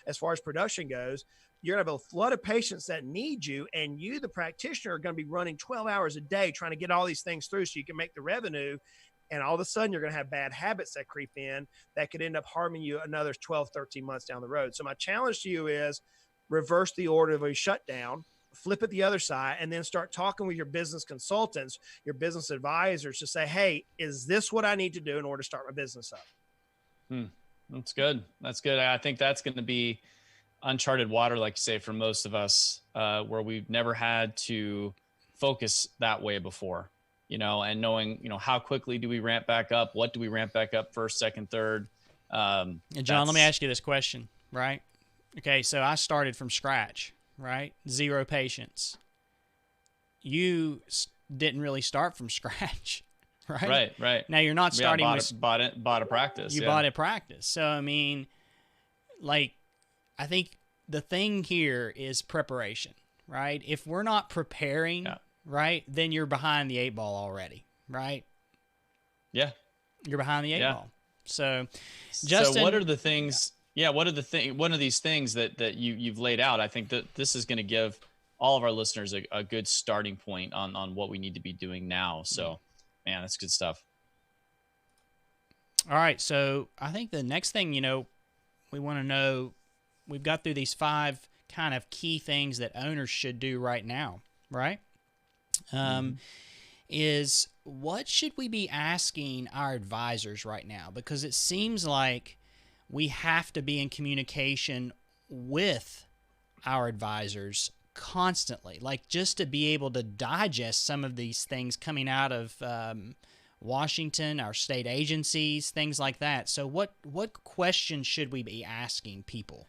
as far as production goes. You're going to have a flood of patients that need you, and you, the practitioner, are going to be running 12 hours a day trying to get all these things through so you can make the revenue. And all of a sudden, you're going to have bad habits that creep in that could end up harming you another 12, 13 months down the road. So my challenge to you is reverse the order of a shutdown, flip it the other side, and then start talking with your business consultants, your business advisors, to say, hey, is this what I need to do in order to start my business up? That's good. That's good. I think that's going to be uncharted water, like you say, for most of us, where we've never had to focus that way before, and knowing, how quickly do we ramp back up? What do we ramp back up first, second, third? And John, let me ask you this question, right? Okay, so I started from scratch, right? 0 patients. You didn't really start from scratch, right? Right. Now you're not starting bought a practice. You bought a practice. So, I mean, like, I think the thing here is preparation, right? If we're not preparing, right, then you're behind the 8 ball already, right? Yeah. You're behind the 8 ball. So, Justin, so what are the things? Yeah. What are one of these things that you've laid out? I think that this is going to give all of our listeners a good starting point on what we need to be doing now. So, man, that's good stuff. All right. So I think the next thing, we want to know, we've got through these 5 kind of key things that owners should do right now, right? Is what should we be asking our advisors right now? Because it seems like we have to be in communication with our advisors constantly, like just to be able to digest some of these things coming out of Washington, our state agencies, things like that. So what questions should we be asking people?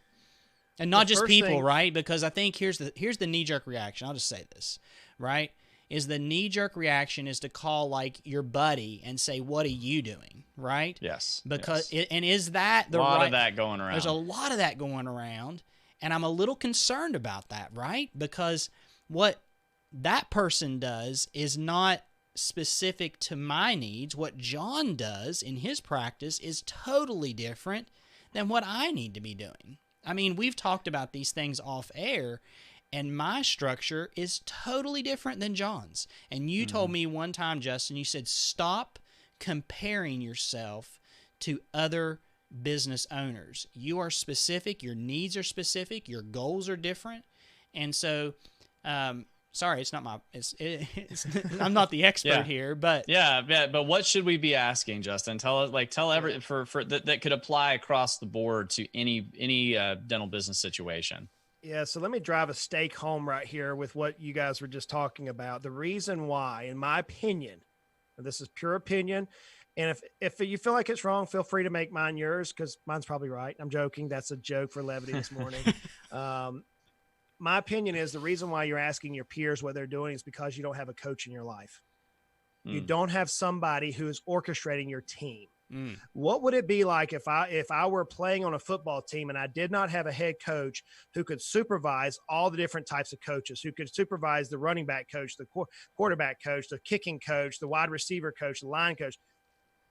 And not just people, right? Because I think here's the knee-jerk reaction. I'll just say this, right? Is the knee-jerk reaction is to call like your buddy and say, "What are you doing?" Right? Yes. Because and is that the right? A lot of that going around. There's a lot of that going around, and I'm a little concerned about that, right? Because what that person does is not specific to my needs. What John does in his practice is totally different than what I need to be doing. I mean, we've talked about these things off air, and my structure is totally different than John's. And you told me one time, Justin, you said, stop comparing yourself to other business owners. You are specific, your needs are specific, your goals are different. And so, sorry, it's not I'm not the expert here, but but what should we be asking, Justin? Tell every for that could apply across the board to any dental business situation. Yeah, so let me drive a stake home right here with what you guys were just talking about. The reason why, in my opinion, and this is pure opinion, and if you feel like it's wrong, feel free to make mine yours, because mine's probably right. I'm joking. That's a joke for levity this morning. My opinion is the reason why you're asking your peers what they're doing is because you don't have a coach in your life. You don't have somebody who is orchestrating your team. What would it be like if I were playing on a football team and I did not have a head coach who could supervise all the different types of coaches, who could supervise the running back coach, the quarterback coach, the kicking coach, the wide receiver coach, the line coach?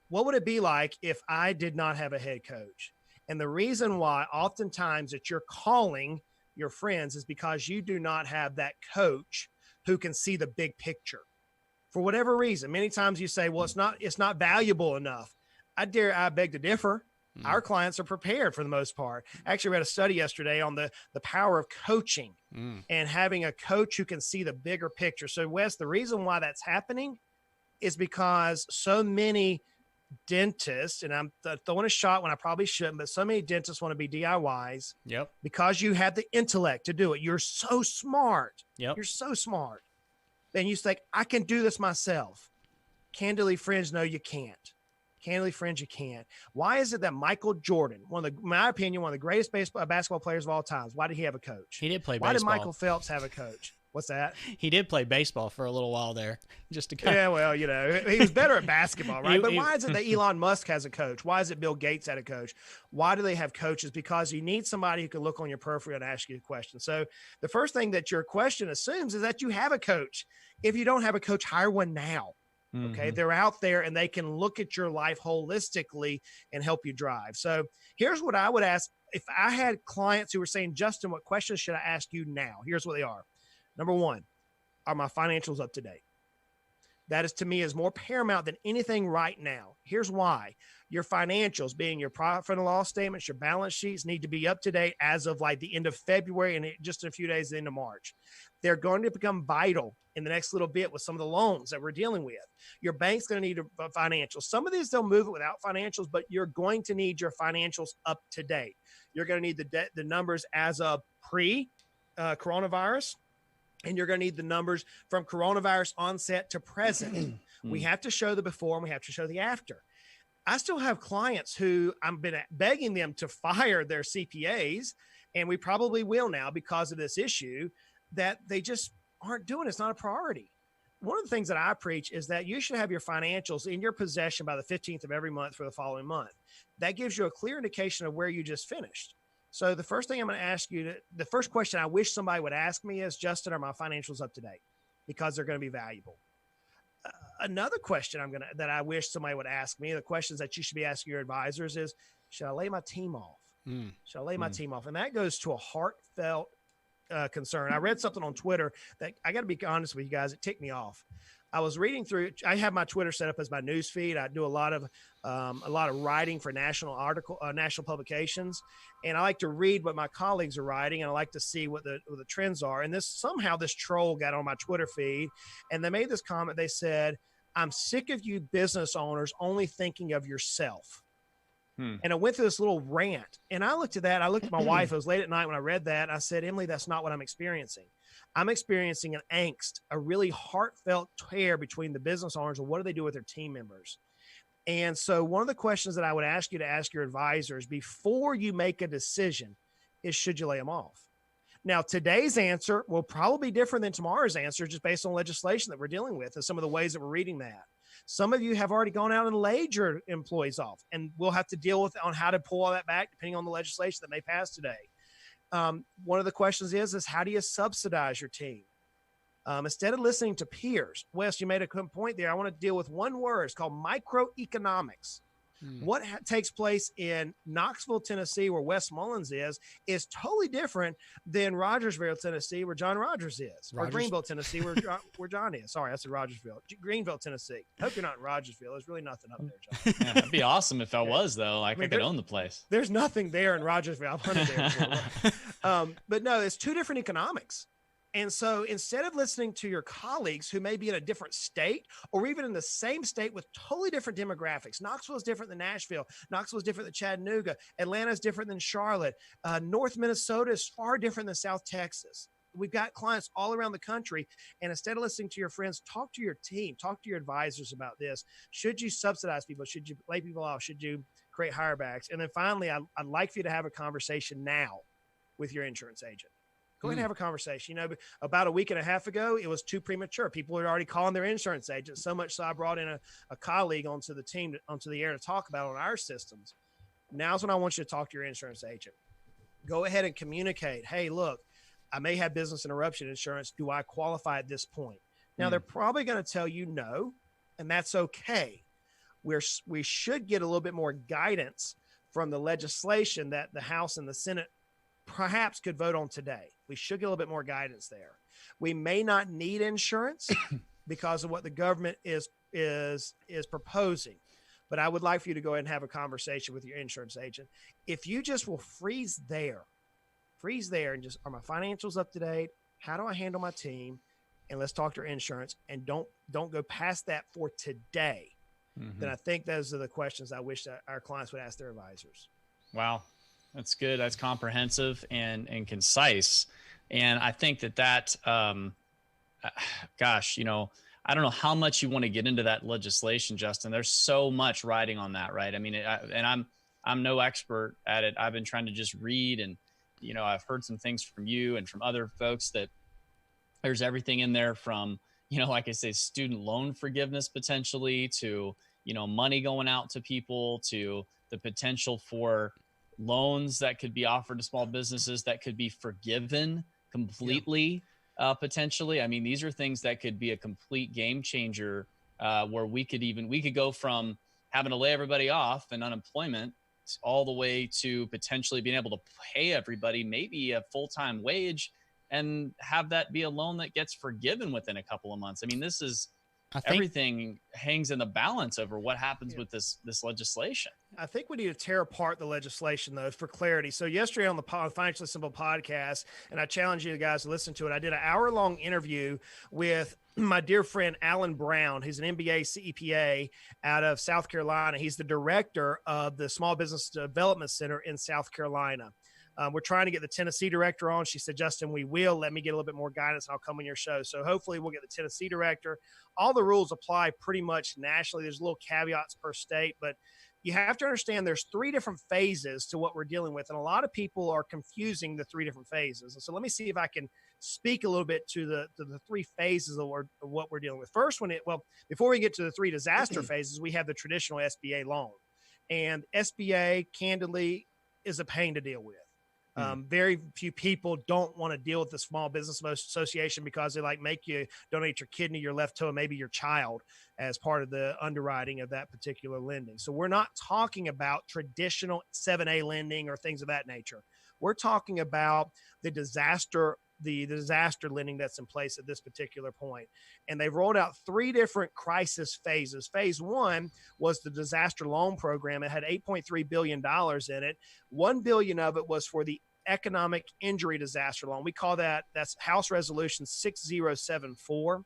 What would it be like if I did not have a head coach? And the reason why oftentimes that you're calling your friends is because you do not have that coach who can see the big picture. For whatever reason, many times you say, well, it's not valuable enough. I beg to differ. Our clients are prepared for the most part. I actually read a study yesterday on the power of coaching and having a coach who can see the bigger picture. So Wes, the reason why that's happening is because so many dentists, and I'm throwing a shot when I probably shouldn't, but so many dentists want to be DIYs. Yep. Because you have the intellect to do it. You're so smart. Yep. You're so smart. Then you think, I can do this myself. Candidly, friends, no, you can't. Candidly, friends, you can't. Why is it that Michael Jordan, in my opinion, one of the greatest basketball players of all times, why did he have a coach? He did play baseball. Why did Michael Phelps have a coach? What's that? He did play baseball for a little while there. Yeah, well, he was better at basketball, right? But why is it that Elon Musk has a coach? Why is it Bill Gates had a coach? Why do they have coaches? Because you need somebody who can look on your periphery and ask you a question. So the first thing that your question assumes is that you have a coach. If you don't have a coach, hire one now. Okay. They're out there and they can look at your life holistically and help you drive. So here's what I would ask. If I had clients who were saying, Justin, what questions should I ask you now? Here's what they are. Number one, are my financials up to date? That is, to me, is more paramount than anything right now. Here's why. Your financials, being your profit and loss statements, your balance sheets, need to be up to date as of like the end of February and just a few days the end of March. They're going to become vital in the next little bit with some of the loans that we're dealing with. Your bank's going to need a financial. Some of these, they'll move it without financials, but you're going to need your financials up to date. You're going to need the numbers as of pre-coronavirus, and you're going to need the numbers from coronavirus onset to present. We have to show the before and we have to show the after. I still have clients who I've been begging them to fire their CPAs, and we probably will now because of this issue, that they just aren't doing. It's not a priority. One of the things that I preach is that you should have your financials in your possession by the 15th of every month for the following month. That gives you a clear indication of where you just finished. So the first thing I'm going to ask you, the first question I wish somebody would ask me is, Justin, are my financials up to date? Because they're going to be valuable. Another question that I wish somebody would ask me, the questions that you should be asking your advisors is, should I lay my team off? Should I lay my team off? And that goes to a heartfelt concern. I read something on Twitter that, I got to be honest with you guys, it ticked me off. I was reading through, I have my Twitter set up as my news feed. I do a lot of writing for national publications. And I like to read what my colleagues are writing. And I like to see what the trends are. And this troll got on my Twitter feed, and they made this comment. They said, I'm sick of you business owners only thinking of yourself. And I went through this little rant, and I looked at that. I looked at my wife. It was late at night when I read that. I said, Emily, that's not what I'm experiencing. I'm experiencing an angst, a really heartfelt tear between the business owners and what do they do with their team members. And so one of the questions that I would ask you to ask your advisors before you make a decision is, should you lay them off? Now, today's answer will probably be different than tomorrow's answer, just based on legislation that we're dealing with and some of the ways that we're reading that. Some of you have already gone out and laid your employees off, and we'll have to deal with on how to pull all that back depending on the legislation that may pass today. One of the questions is how do you subsidize your team? Instead of listening to peers. Wes, you made a good point there. I want to deal with one word. It's called microeconomics. What takes place in Knoxville, Tennessee, where Wes Mullins is totally different than Rogersville, Tennessee, where John Rogers is, or Greenville, Tennessee, where John is. Sorry, I said Rogersville. Greenville, Tennessee. Hope you're not in Rogersville. There's really nothing up there, John. Yeah, that'd be awesome if I was, though. Like, I could own the place. There's nothing there in Rogersville. I've hunted there before. But no, it's two different economics. And so instead of listening to your colleagues who may be in a different state or even in the same state with totally different demographics, Knoxville is different than Nashville. Knoxville is different than Chattanooga. Atlanta is different than Charlotte. North Minnesota is far different than South Texas. We've got clients all around the country. And instead of listening to your friends, talk to your team, talk to your advisors about this. Should you subsidize people? Should you lay people off? Should you create higher backs? And then finally, I'd like for you to have a conversation now with your insurance agent. Go ahead and have a conversation. You know, about a week and a half ago, it was too premature. People were already calling their insurance agent, so much so I brought in a colleague onto the team, onto the air to talk about on our systems. Now's when I want you to talk to your insurance agent. Go ahead and communicate. Hey, look, I may have business interruption insurance. Do I qualify at this point? Now, they're probably going to tell you no, and that's okay. We should get a little bit more guidance from the legislation that the House and the Senate perhaps could vote on today. We should get a little bit more guidance there. We may not need insurance because of what the government is proposing, but I would like for you to go ahead and have a conversation with your insurance agent. If you just will freeze there and just, are my financials up to date? How do I handle my team? And let's talk to insurance, and don't go past that for today. Then I think those are the questions I wish that our clients would ask their advisors. Wow. That's good. That's comprehensive and concise. And I think that gosh, you know, I don't know how much you want to get into that legislation, Justin. There's so much riding on that, right? I mean, and I'm no expert at it. I've been trying to just read, and, you know, I've heard some things from you and from other folks that there's everything in there from, you know, like I say, student loan forgiveness potentially to, you know, money going out to people, to the potential for loans that could be offered to small businesses that could be forgiven completely, potentially. I mean, these are things that could be a complete game changer, where we could go from having to lay everybody off and unemployment all the way to potentially being able to pay everybody maybe a full-time wage and have that be a loan that gets forgiven within a couple of months. I mean, this is everything hangs in the balance over what happens with this legislation. I think we need to tear apart the legislation, though, for clarity. So yesterday on the Financially Simple podcast, and I challenge you guys to listen to it, I did an hour-long interview with my dear friend Alan Brown. He's an MBA CEPA out of South Carolina. He's the director of the Small Business Development Center in South Carolina. We're trying to get the Tennessee director on. She said, Justin, we will. Let me get a little bit more guidance, and I'll come on your show. So hopefully we'll get the Tennessee director. All the rules apply pretty much nationally. There's little caveats per state, but you have to understand there's 3 different phases to what we're dealing with. And a lot of people are confusing the 3 different phases. And so let me see if I can speak a little bit to the 3 phases of what we're dealing with. First one, before we get to the 3 disaster phases, we have the traditional SBA loan. And SBA, candidly, is a pain to deal with. Very few people don't want to deal with the Small Business Association because they make you donate your kidney, your left toe, and maybe your child as part of the underwriting of that particular lending. So we're not talking about traditional 7A lending or things of that nature. We're talking about the disaster lending that's in place at this particular point. And they've rolled out 3 different crisis phases. Phase 1 was the disaster loan program. It had $8.3 billion in it. $1 billion of it was for the economic injury disaster loan. We call that's House Resolution 6074.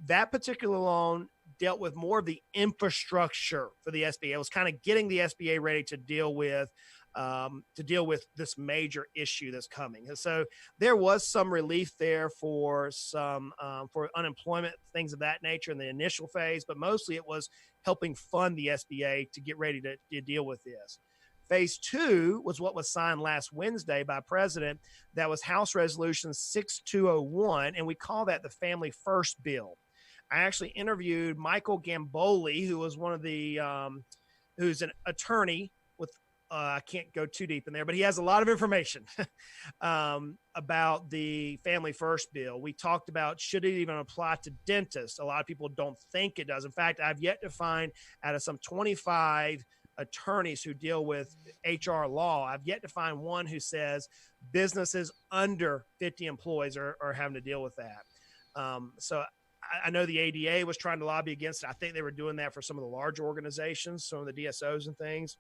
That particular loan dealt with more of the infrastructure for the SBA. It was kind of getting the SBA ready to deal with this major issue that's coming. And so there was some relief there for for unemployment, things of that nature in the initial phase, but mostly it was helping fund the SBA to get ready to deal with this. Phase 2 was what was signed last Wednesday by President. That was House Resolution 6201, and we call that the Family First Bill. I actually interviewed Michael Gamboli, who was one of the who's an attorney with I can't go too deep in there, but he has a lot of information about the Family First Bill. We talked about, should it even apply to dentists? A lot of people don't think it does. In fact, I've yet to find, out of some 25 attorneys who deal with HR law, I've yet to find one who says businesses under 50 employees are having to deal with that. So I know the ADA was trying to lobby against it. I think they were doing that for some of the larger organizations, some of the DSOs and things.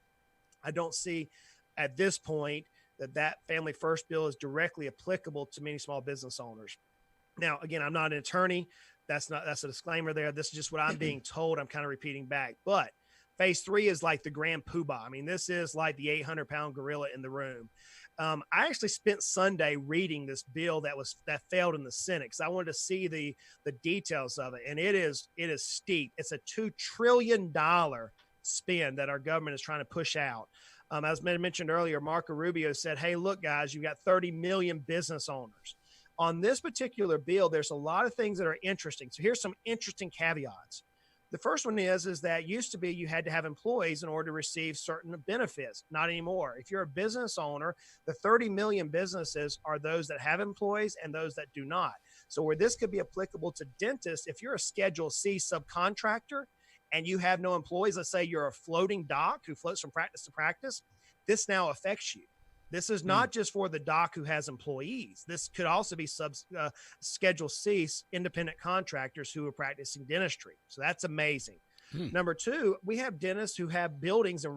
I don't see at this point that Family First Bill is directly applicable to many small business owners. Now, again, I'm not an attorney. That's a disclaimer there. This is just what I'm being told. I'm kind of repeating back. But phase 3 is like the grand poobah. I mean, this is like the 800-pound gorilla in the room. I actually spent Sunday reading this bill that failed in the Senate because I wanted to see the details of it. And it is steep. It's a $2 trillion spend that our government is trying to push out. As mentioned earlier, Marco Rubio said, hey, look, guys, you've got 30 million business owners. On this particular bill, there's a lot of things that are interesting. So here's some interesting caveats. The first one is that used to be you had to have employees in order to receive certain benefits. Not anymore. If you're a business owner, the 30 million businesses are those that have employees and those that do not. So where this could be applicable to dentists, if you're a Schedule C subcontractor and you have no employees, let's say you're a floating doc who floats from practice to practice, this now affects you. This is not just for the doc who has employees. This could also be Schedule C independent contractors who are practicing dentistry. So that's amazing. Number 2, we have dentists who have buildings and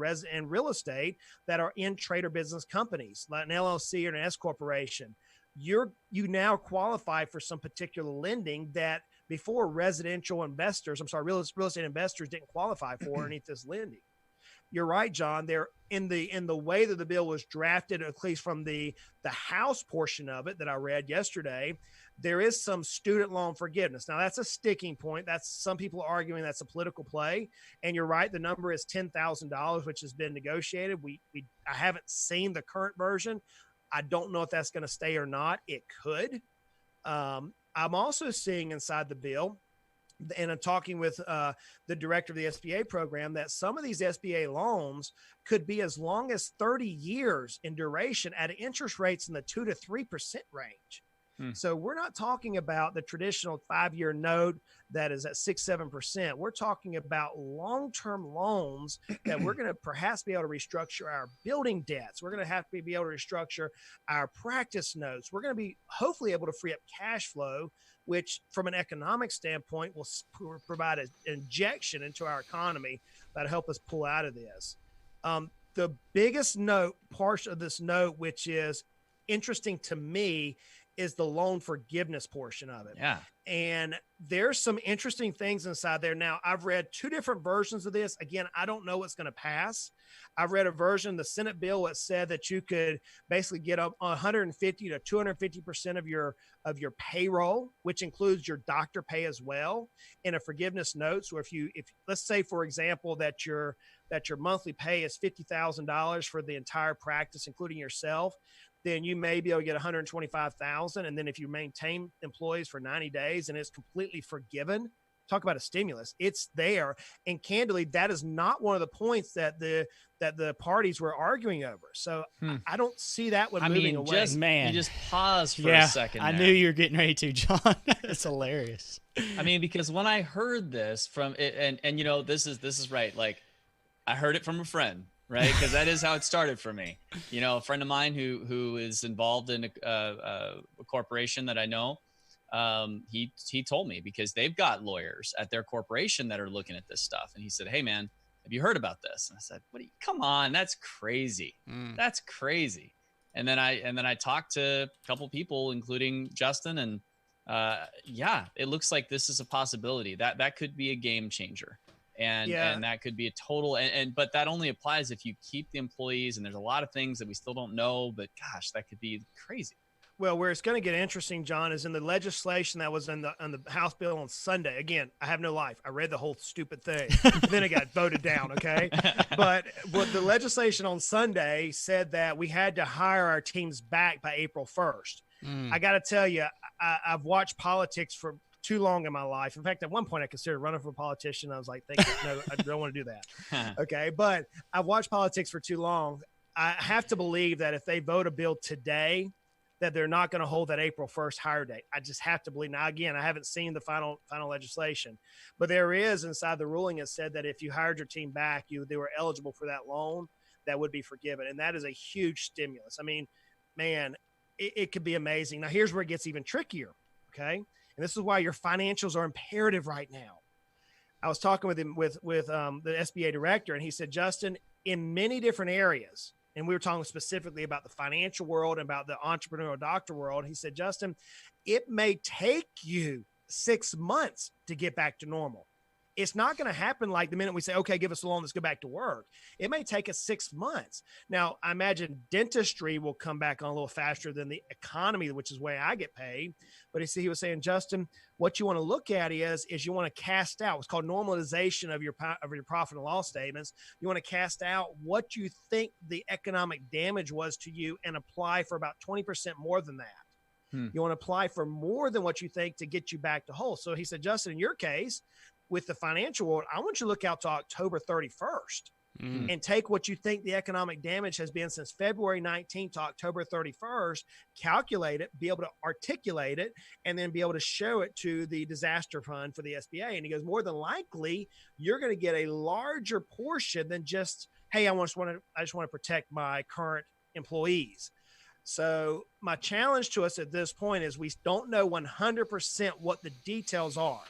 real estate that are in trade or business companies, like an LLC or an S corporation. You now qualify for some particular lending that before real estate investors didn't qualify for underneath this lending. You're right, John. They're in the way that the bill was drafted, at least from the House portion of it that I read yesterday, there is some student loan forgiveness. Now that's a sticking point. That's some people are arguing that's a political play. And you're right. The number is $10,000, which has been negotiated. I haven't seen the current version. I don't know if that's going to stay or not. It could. I'm also seeing inside the bill, and I'm talking with the director of the SBA program, that some of these SBA loans could be as long as 30 years in duration at interest rates in the 2 to 3% range. So we're not talking about the traditional 5-year note that is at 6-7%. We're talking about long-term loans that we're going to perhaps be able to restructure our building debts. We're going to have to be able to restructure our practice notes. We're going to be hopefully able to free up cash flow, which from an economic standpoint will provide an injection into our economy that'll help us pull out of this. The biggest part of this note, which is interesting to me, is the loan forgiveness portion of it. Yeah. And there's some interesting things inside there. Now, I've read two different versions of this. Again, I don't know what's going to pass. I've read a version, the Senate bill, that said that you could basically get up 150 to 250% of your payroll, which includes your doctor pay as well, in a forgiveness note. So if let's say, for example, that your monthly pay is $50,000 for the entire practice, including yourself, then you may be able to get $125,000. And then if you maintain employees for 90 days and it's completely forgiven, talk about a stimulus, it's there. And candidly, that is not one of the points that the parties were arguing over. So I don't see that one moving away. You just pause for a second. I knew you were getting ready to, John. It's hilarious. I mean, because when I heard this from it, and you know, this is right. Like, I heard it from a friend, right? Because that is how it started for me. You know, a friend of mine who is involved in a corporation that I know. He told me, because they've got lawyers at their corporation that are looking at this stuff, and he said, "Hey, man, have you heard about this?" And I said, "Come on, that's crazy. That's crazy." And then I talked to a couple people, including Justin, and yeah, it looks like this is a possibility. That could be a game changer. And that could be a total, but that only applies if you keep the employees, and there's a lot of things that we still don't know, but gosh, that could be crazy. Well, where it's going to get interesting, John, is in the legislation that was on the House bill on Sunday. Again, I have no life. I read the whole stupid thing. Then it got voted down, okay? But what the legislation on Sunday said that we had to hire our teams back by April 1st. I got to tell you, I've watched politics for too long in my life. In fact, at one point I considered running for a politician. I was like, no, I don't want to do that. Okay. But I've watched politics for too long. I have to believe that if they vote a bill today, that they're not going to hold that April 1st hire date. I just have to believe. Now, again, I haven't seen the final legislation, but there is inside the ruling, it said that if you hired your team back, they were eligible for that loan that would be forgiven. And that is a huge stimulus. I mean, man, it could be amazing. Now, here's where it gets even trickier. Okay. And this is why your financials are imperative right now. I was talking with him with the SBA director, and he said, Justin, in many different areas, and we were talking specifically about the financial world and about the entrepreneurial doctor world. He said, Justin, it may take you 6 months to get back to normal. It's not going to happen like the minute we say, okay, give us a loan, let's go back to work. It may take us 6 months. Now, I imagine dentistry will come back on a little faster than the economy, which is the way I get paid. But he was saying, Justin, what you want to look at is you want to cast out what's called normalization of your profit and loss statements. You want to cast out what you think the economic damage was to you and apply for about 20% more than that. You want to apply for more than what you think to get you back to whole. So he said, Justin, in your case, with the financial world, I want you to look out to October 31st and take what you think the economic damage has been since February 19th to October 31st, calculate it, be able to articulate it, and then be able to show it to the disaster fund for the SBA. And he goes, more than likely, you're going to get a larger portion than just, hey, I just want to protect my current employees. So my challenge to us at this point is we don't know 100% what the details are.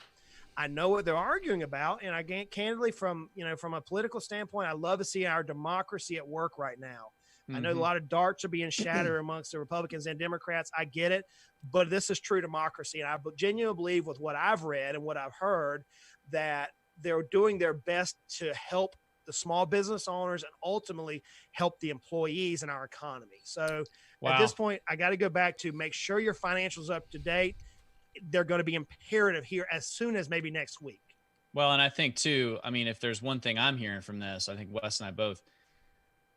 I know what they're arguing about, and I get candidly from a political standpoint, I love to see our democracy at work right now. I know a lot of darts are being shattered amongst the Republicans and Democrats. I get it, but this is true democracy, and I genuinely believe with what I've read and what I've heard that they're doing their best to help the small business owners and ultimately help the employees in our economy. So at this point, I got to go back to make sure your financials up to date. They're going to be imperative here as soon as maybe next week. Well, and I think too, I mean, if there's one thing I'm hearing from this, I think Wes and I both,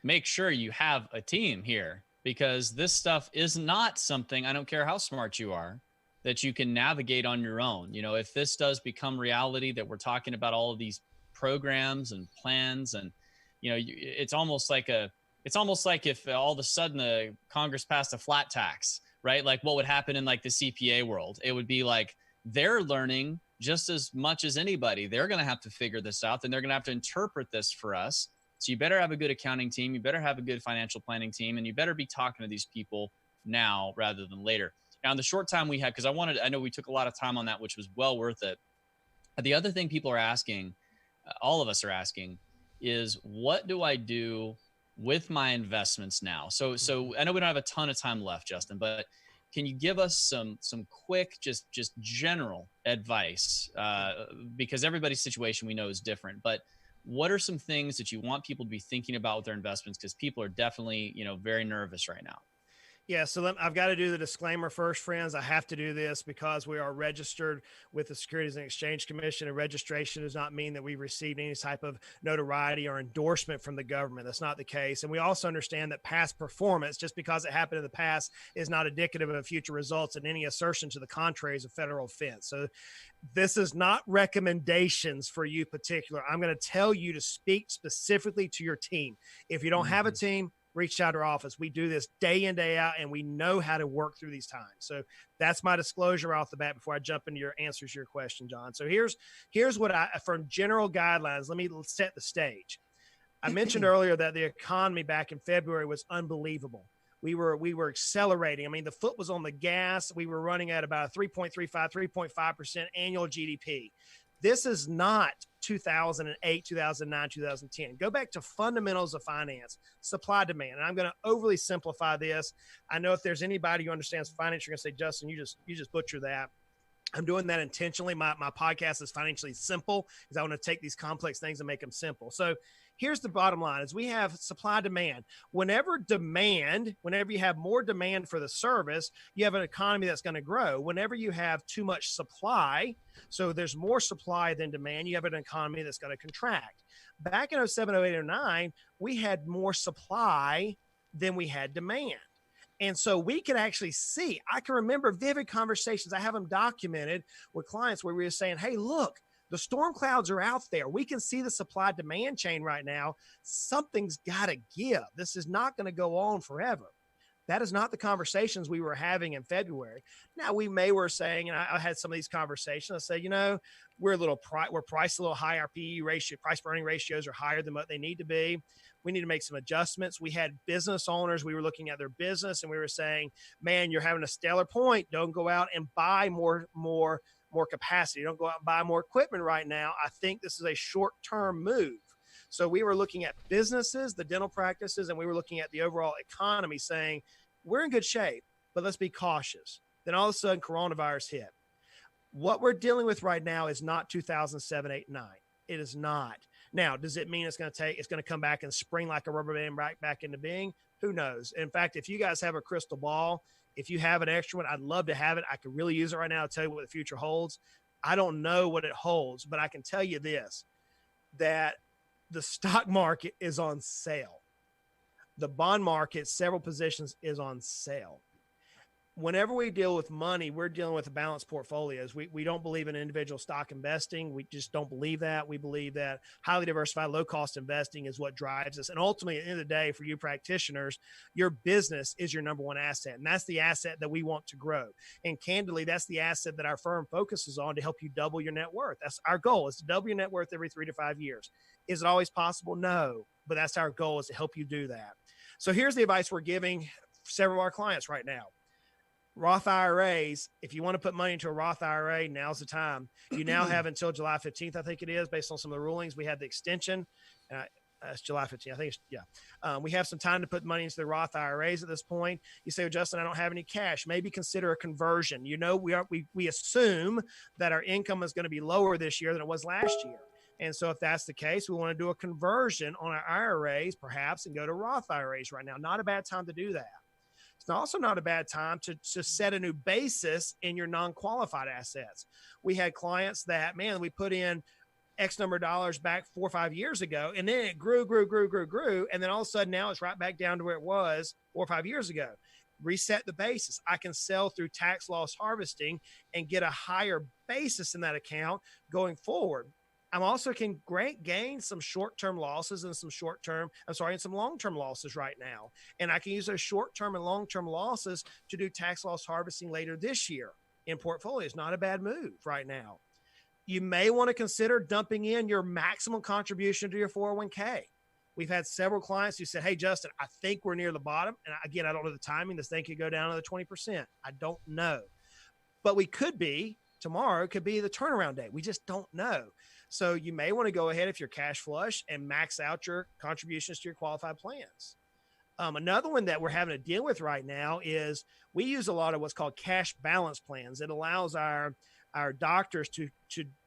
make sure you have a team here, because this stuff is not something, I don't care how smart you are, that you can navigate on your own. You know, if this does become reality, that we're talking about all of these programs and plans, and, you know, it's almost like if all of a sudden Congress passed a flat tax, right? Like what would happen in like the CPA world? It would be like they're learning just as much as anybody. They're going to have to figure this out, and they're going to have to interpret this for us. So you better have a good accounting team. You better have a good financial planning team, and you better be talking to these people now rather than later. Now, in the short time we had, because I know we took a lot of time on that, which was well worth it. The other thing people are asking, all of us are asking, is what do I do with my investments now? So I know we don't have a ton of time left, Justin, but can you give us some quick, just general advice? Because everybody's situation we know is different, but what are some things that you want people to be thinking about with their investments? Because people are definitely, very nervous right now. Yeah, so I've got to do the disclaimer first, friends. I have to do this because we are registered with the Securities and Exchange Commission, and registration does not mean that we received any type of notoriety or endorsement from the government. That's not the case. And we also understand that past performance, just because it happened in the past, is not indicative of future results, and any assertion to the contrary is a federal offense. So this is not recommendations for you particular. I'm going to tell you to speak specifically to your team. If you don't have a team, reach out to our office. We do this day in, day out, and we know how to work through these times. So that's my disclosure off the bat before I jump into your answers to your question, John. So here's what from general guidelines, let me set the stage. I mentioned earlier that the economy back in February was unbelievable. We were accelerating. I mean, the foot was on the gas. We were running at about a 3.5% annual GDP. This is not 2008, 2009, 2010. Go back to fundamentals of finance, supply demand. And I'm going to overly simplify this. I know if there's anybody who understands finance, you're going to say, Justin, you just butcher that. I'm doing that intentionally. My podcast is financially simple because I want to take these complex things and make them simple. So here's the bottom line is we have supply demand. Whenever you have more demand for the service, you have an economy that's going to grow. Whenever you have too much supply, so there's more supply than demand, you have an economy that's going to contract. Back in 07, 08, 09, we had more supply than we had demand. And so we could actually see, I can remember vivid conversations. I have them documented with clients where we were saying, hey, look, the storm clouds are out there. We can see the supply demand chain right now. Something's got to give. This is not going to go on forever. That is not the conversations we were having in February. Now we were saying, and I had some of these conversations. I say, we're priced a little high. Our PE ratio, price per earning ratios are higher than what they need to be. We need to make some adjustments. We had business owners. We were looking at their business and we were saying, man, you're having a stellar point. Don't go out and buy more capacity. Don't go out and buy more equipment right now. I think this is a short-term move. So we were looking at businesses, the dental practices, and we were looking at the overall economy saying, we're in good shape, but let's be cautious. Then all of a sudden, coronavirus hit. What we're dealing with right now is not 2007, 8, 9. It is not. Now, does it mean it's going to come back and spring like a rubber band right back into being? Who knows? In fact, if you guys have a crystal ball, if you have an extra one, I'd love to have it. I could really use it right now to tell you what the future holds. I don't know what it holds, but I can tell you this, that the stock market is on sale. The bond market, several positions, is on sale. Whenever we deal with money, we're dealing with balanced portfolios. We don't believe in individual stock investing. We just don't believe that. We believe that highly diversified, low-cost investing is what drives us. And ultimately, at the end of the day, for you practitioners, your business is your number one asset. And that's the asset that we want to grow. And candidly, that's the asset that our firm focuses on to help you double your net worth. That's our goal, is to double your net worth every 3 to 5 years. Is it always possible? No. But that's our goal, is to help you do that. So here's the advice we're giving several of our clients right now. Roth IRAs, if you want to put money into a Roth IRA, now's the time. You now have until July 15th, I think it is, based on some of the rulings. We had the extension. It's July 15th. I think we have some time to put money into the Roth IRAs at this point. You say, well, Justin, I don't have any cash. Maybe consider a conversion. We assume that our income is going to be lower this year than it was last year. And so if that's the case, we want to do a conversion on our IRAs perhaps and go to Roth IRAs right now. Not a bad time to do that. It's also not a bad time to set a new basis in your non-qualified assets. We had clients that, man, we put in X number of dollars back 4 or 5 years ago, and then it grew. And then all of a sudden now it's right back down to where it was 4 or 5 years ago. Reset the basis. I can sell through tax loss harvesting and get a higher basis in that account going forward. I'm also can gain some short-term losses and some long-term losses right now. And I can use those short-term and long-term losses to do tax loss harvesting later this year in portfolios. Not a bad move right now. You may want to consider dumping in your maximum contribution to your 401k. We've had several clients who said, hey, Justin, I think we're near the bottom. And again, I don't know the timing. This thing could go down to the 20%. I don't know. But we could be, tomorrow could be the turnaround day. We just don't know. So you may want to go ahead if you're cash flush and max out your contributions to your qualified plans. Another one that we're having to deal with right now is we use a lot of what's called cash balance plans. It allows our doctors to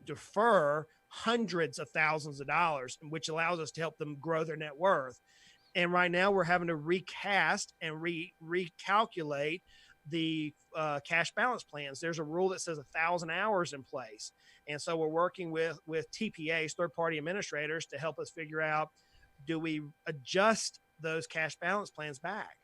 defer hundreds of thousands of dollars, which allows us to help them grow their net worth. And right now we're having to recast and recalculate the cash balance plans. There's a rule that says 1,000 hours in place. And so we're working with TPAs, third party administrators, to help us figure out, do we adjust those cash balance plans back?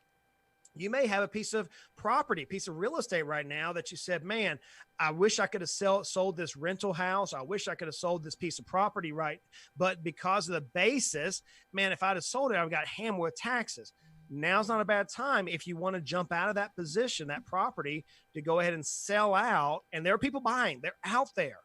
You may have a piece of property, piece of real estate right now that you said, man, I wish I could have sold this rental house. I wish I could have sold this piece of property, right? But because of the basis, man, if I'd have sold it, I've got hammered with taxes. Now's not a bad time if you want to jump out of that position, that property, to go ahead and sell out. And there are people buying. They're out there.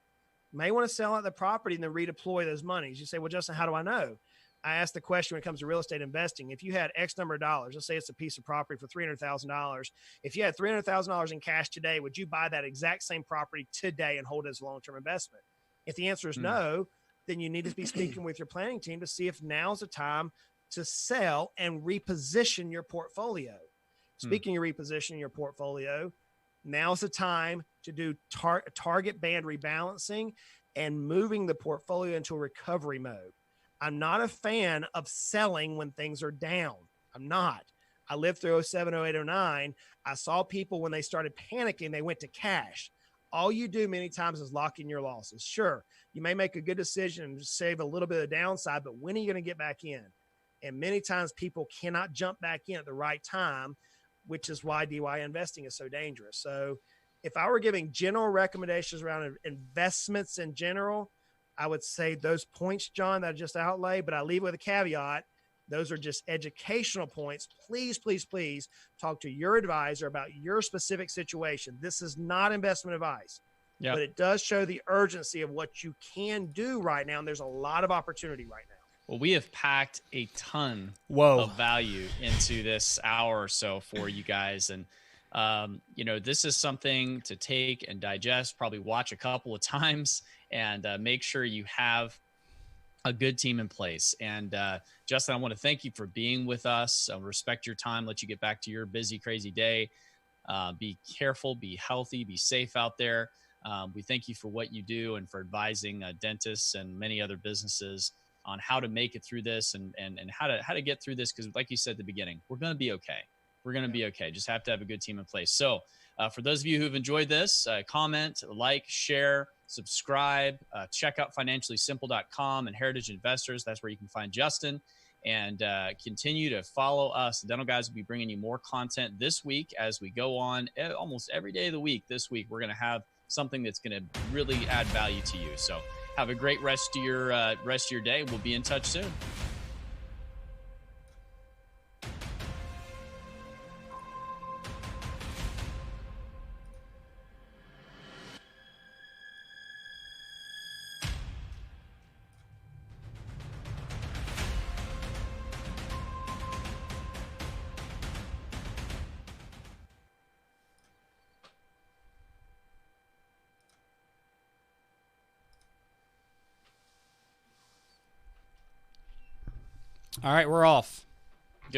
You may want to sell out the property and then redeploy those monies. You say, well, Justin, how do I know? I asked the question when it comes to real estate investing. If you had X number of dollars, let's say it's a piece of property for $300,000. If you had $300,000 in cash today, would you buy that exact same property today and hold it as a long-term investment? If the answer is no, then you need to be speaking with your planning team to see if now's the time to sell and reposition your portfolio. Speaking of repositioning your portfolio, now's the time to do target band rebalancing and moving the portfolio into a recovery mode. I'm not a fan of selling when things are down. I'm not. I lived through 07, 08, 09. I saw people when they started panicking, they went to cash. All you do many times is lock in your losses. Sure, you may make a good decision and save a little bit of downside, but when are you going to get back in? And many times people cannot jump back in at the right time, which is why DIY investing is so dangerous. So if I were giving general recommendations around investments in general, I would say those points, John, that I just outlaid, but I leave with a caveat. Those are just educational points. Please, please, please talk to your advisor about your specific situation. This is not investment advice, but it does show the urgency of what you can do right now. And there's a lot of opportunity right now. Well, we have packed a ton of value into this hour or so for you guys. And, this is something to take and digest, probably watch a couple of times, and make sure you have a good team in place. And Justin, I want to thank you for being with us. Respect your time, let you get back to your busy, crazy day. Be careful, be healthy, be safe out there. We thank you for what you do and for advising dentists and many other businesses on how to make it through this and how to get through this. Because like you said at the beginning, we're going to be okay. We're going to be okay. Just have to have a good team in place. So for those of you who've enjoyed this, comment, like, share, subscribe, check out financiallysimple.com and Heritage Investors. That's where you can find Justin, and continue to follow us. The Dental Guys will be bringing you more content this week as we go on. Almost every day of the week this week, we're going to have something that's going to really add value to you. So have a great rest of your day. We'll be in touch soon. All right, we're off.